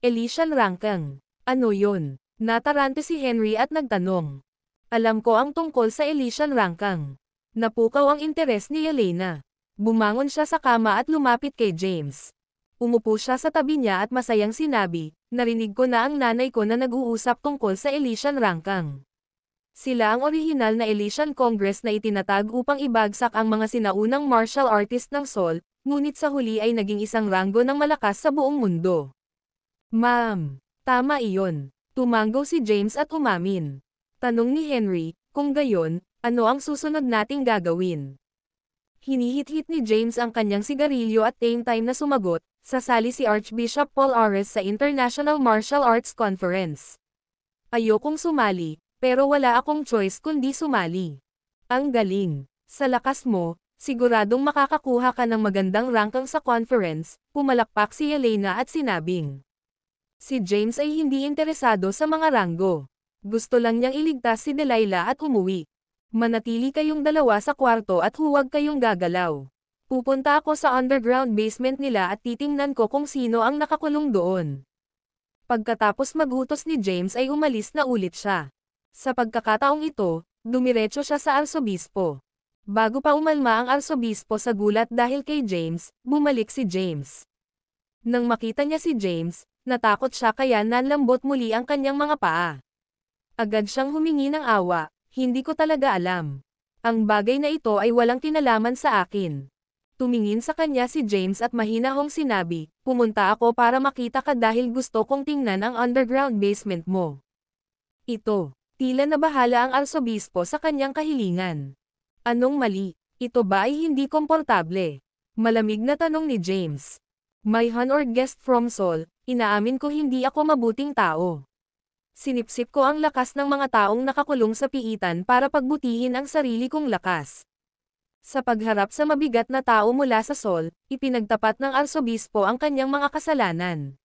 Elysian Rankang? Ano yun? Natarante si Henry at nagtanong. Alam ko ang tungkol sa Elysian Rankang. Napukaw ang interes ni Elena. Bumangon siya sa kama at lumapit kay James. Umupo siya sa tabi niya at masayang sinabi, "Narinig ko na ang nanay ko na nag-uusap tungkol sa Elysian Rankang. Sila ang orihinal na Elysian Congress na itinatag upang ibagsak ang mga sinaunang martial artist ng Sol, ngunit sa huli ay naging isang ranggo ng malakas sa buong mundo." "Ma'am, Tama iyon. Tumanggo si James at umamin. Tanong ni Henry, kung gayon, ano ang susunod nating gagawin? Hinihit-hit ni James ang kanyang sigarilyo at same time na sumagot, sasali si Archbishop Paul Ares sa International Martial Arts Conference. Ayokong sumali, pero wala akong choice kundi sumali. Ang galing. Sa lakas mo, siguradong makakakuha ka ng magandang ranking sa conference, pumalakpak si Elena at sinabing. Si James ay hindi interesado sa mga ranggo. Gusto lang niyang iligtas si Delilah at umuwi. Manatili kayong dalawa sa kwarto at huwag kayong gagalaw. Pupunta ako sa underground basement nila at titingnan ko kung sino ang nakakulong doon. Pagkatapos magutos ni James ay umalis na ulit siya. Sa pagkakataong ito, dumiretso siya sa arsobispo. Bago pa umalma ang arsobispo sa gulat dahil kay James, bumalik si James. Nang makita niya si James, natakot siya kaya nanlambot muli ang kanyang mga paa. Agad siyang humingi ng awa. Hindi ko talaga alam. Ang bagay na ito ay walang kinalaman sa akin. Tumingin sa kanya si James at mahinahong sinabi, pumunta ako para makita ka dahil gusto kong tingnan ang underground basement mo. Ito, tila nabahala ang arsobispo sa kanyang kahilingan. Anong mali? Ito ba ay hindi komportable? Malamig na tanong ni James. My honored guest from Seoul, inaamin ko hindi ako mabuting tao. Sinipsip ko ang lakas ng mga taong nakakulong sa piitan para pagbutihin ang sarili kong lakas. Sa pagharap sa mabigat na tao mula sa Seoul, ipinagtapat ng arsobispo ang kanyang mga kasalanan.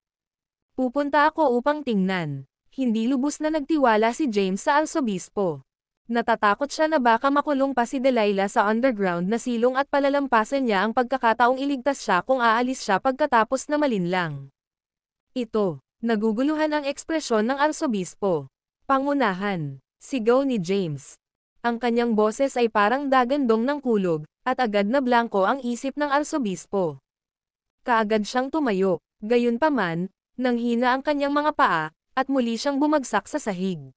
Pupunta ako upang tingnan. Hindi lubos na nagtiwala si James sa arsobispo. Natatakot siya na baka makulong pa si Delilah sa underground na silong at palalampasan niya ang pagkakataong iligtas siya kung aalis siya pagkatapos na malinlang. Ito. Naguguluhan ang ekspresyon ng arsobispo. Pangunahan. Sigaw ni James. Ang kanyang boses ay parang dagandong ng kulog, at agad na blanko ang isip ng arsobispo. Kaagad siyang tumayo, gayunpaman, nanghina ang kanyang mga paa, at muli siyang bumagsak sa sahig.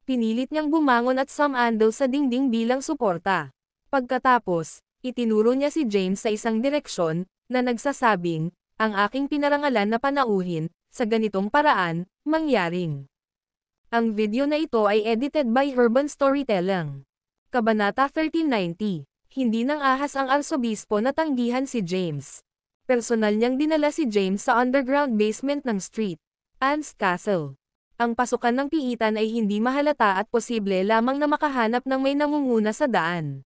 Pinilit niyang bumangon at sumandal sa dingding bilang suporta. Pagkatapos, itinuro niya si James sa isang direksyon, na nagsasabing, ang aking pinarangalan na panauhin, sa ganitong paraan, mangyaring. Ang video na ito ay edited by Urban Storytelling. Kabanata 1390. Hindi nang ahas ang arsobispo na tanggihan si James. Personal niyang dinala si James sa underground basement ng Street Anne's Castle. Ang pasukan ng piitan ay hindi mahalata at posible lamang na makahanap ng may nangunguna sa daan.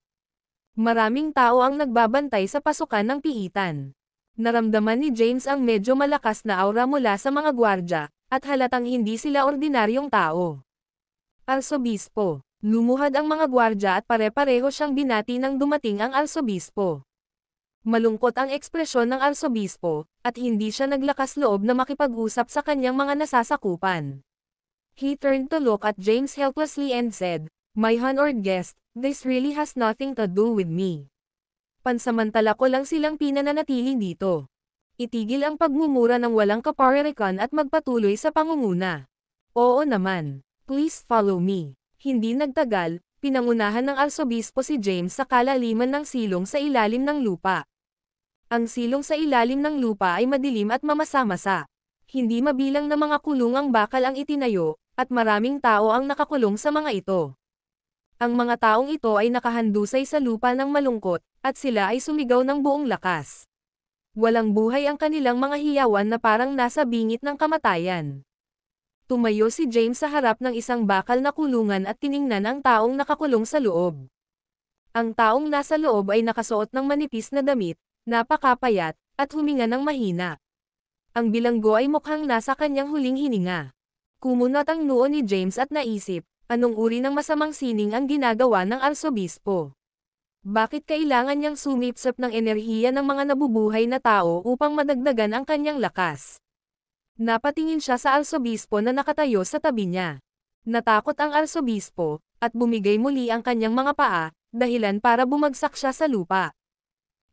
Maraming tao ang nagbabantay sa pasukan ng piitan. Naramdaman ni James ang medyo malakas na aura mula sa mga gwardya, at halatang hindi sila ordinaryong tao. Arsobispo. Lumuhad ang mga gwardya at pare-pareho siyang binati nang dumating ang arsobispo. Malungkot ang ekspresyon ng arsobispo, at hindi siya naglakas loob na makipag-usap sa kanyang mga nasasakupan. He turned to look at James helplessly and said, "My honored guest, this really has nothing to do with me. Pansamantala ko lang silang pinananatili dito. Itigil ang pagmumura ng walang kaparerikan at magpatuloy sa pangunguna." Oo naman. Please follow me. Hindi nagtagal, pinangunahan ng arsobispo si James sa kalaliman ng silong sa ilalim ng lupa. Ang silong sa ilalim ng lupa ay madilim at mamasa-masa. Hindi mabilang na mga kulong ang bakal ang itinayo, at maraming tao ang nakakulong sa mga ito. Ang mga taong ito ay nakahandusay sa lupa ng malungkot, at sila ay sumigaw ng buong lakas. Walang buhay ang kanilang mga hiyawan na parang nasa bingit ng kamatayan. Tumayo si James sa harap ng isang bakal na kulungan at tiningnan ang taong nakakulong sa loob. Ang taong nasa loob ay nakasuot ng manipis na damit, napakapayat, at huminga ng mahina. Ang bilanggo ay mukhang nasa kanyang huling hininga. Kumunat ang noo ni James at naisip, anong uri ng masamang sining ang ginagawa ng arsobispo? Bakit kailangan niyang sumipsip ng enerhiya ng mga nabubuhay na tao upang madagdagan ang kanyang lakas? Napatingin siya sa arsobispo na nakatayo sa tabi niya. Natakot ang arsobispo, at bumigay muli ang kanyang mga paa, dahilan para bumagsak siya sa lupa.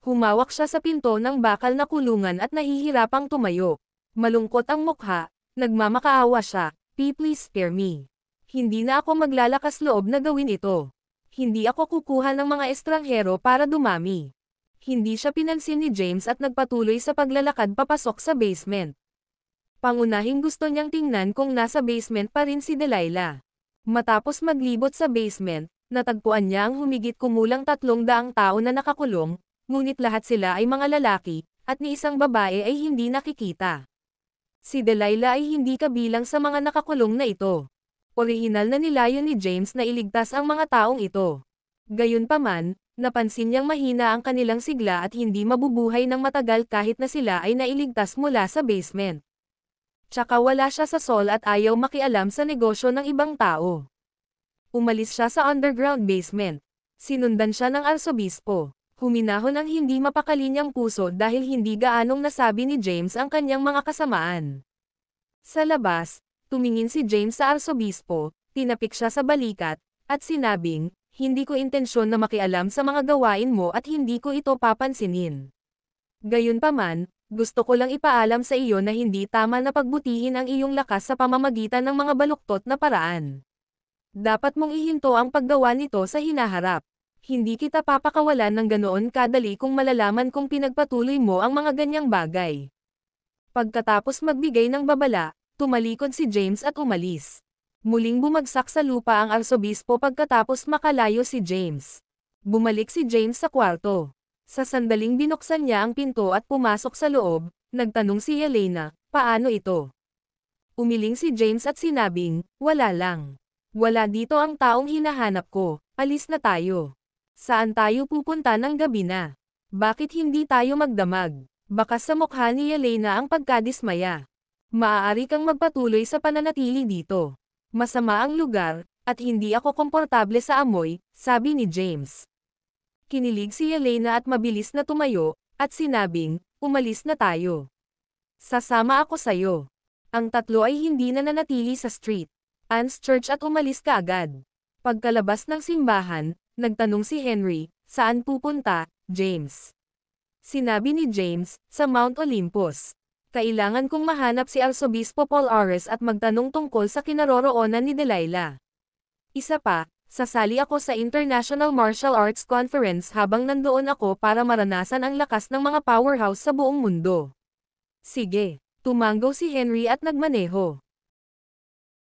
Humawak siya sa pinto ng bakal na kulungan at nahihirapang tumayo. Malungkot ang mukha, nagmamakaawa siya, "Please spare me. Hindi na ako maglalakas loob na gawin ito. Hindi ako kukuha ng mga estranghero para dumami." Hindi siya pinansin ni James at nagpatuloy sa paglalakad papasok sa basement. Pangunahing gusto niyang tingnan kung nasa basement pa rin si Delilah. Matapos maglibot sa basement, natagpuan niya ang humigit kumulang 300 tao na nakakulong, ngunit lahat sila ay mga lalaki, at ni isang babae ay hindi nakikita. Si Delilah ay hindi kabilang sa mga nakakulong na ito. Orihinal na nilayon ni James na iligtas ang mga taong ito. Gayunpaman, napansin niyang mahina ang kanilang sigla at hindi mabubuhay ng matagal kahit na sila ay nailigtas mula sa basement. Tsaka wala siya sa Sol at ayaw makialam sa negosyo ng ibang tao. Umalis siya sa underground basement. Sinundan siya ng arsobispo. Huminahon ang hindi mapakalinyang puso dahil hindi gaanong nasabi ni James ang kanyang mga kasamaan. Sa labas, tumingin si James sa arsobispo, tinapik siya sa balikat, at sinabing, "Hindi ko intensyon na makialam sa mga gawain mo at hindi ko ito papansinin. Gayunpaman, gusto ko lang ipaalam sa iyo na hindi tama na pagbutihin ang iyong lakas sa pamamagitan ng mga baluktot na paraan. Dapat mong ihinto ang paggawa nito sa hinaharap. Hindi kita papakawalan ng ganoon kadali kung malalaman kung pinagpatuloy mo ang mga ganyang bagay." Pagkatapos magbigay ng babala, tumalikod si James at umalis. Muling bumagsak sa lupa ang arsobispo pagkatapos makalayo si James. Bumalik si James sa kwarto. Sa sandaling binuksan niya ang pinto at pumasok sa loob, nagtanong si Elena, "Paano ito?" Umiling si James at sinabing, "Wala lang. Wala dito ang taong hinahanap ko, alis na tayo." "Saan tayo pupunta ng gabi na? Bakit hindi tayo magdamag?" Bakas sa mukha ni Elena ang pagkadismaya. "Maaari kang magpatuloy sa pananatili dito. Masama ang lugar, at hindi ako komportable sa amoy," sabi ni James. Kinilig si Elena at mabilis na tumayo, at sinabing, "Umalis na tayo. Sasama ako sayo." Ang tatlo ay hindi na nanatili sa St. Anne's Church at umalis kaagad. Pagkalabas ng simbahan, nagtanong si Henry, "Saan pupunta, James?" Sinabi ni James, "Sa Mount Olympus. Kailangan kong mahanap si Arsobispo Paul Ares at magtanong tungkol sa kinaroroonan ni Delilah. Isa pa, sasali ako sa International Martial Arts Conference habang nandoon ako para maranasan ang lakas ng mga powerhouse sa buong mundo." Sige, tumanggo si Henry at nagmaneho.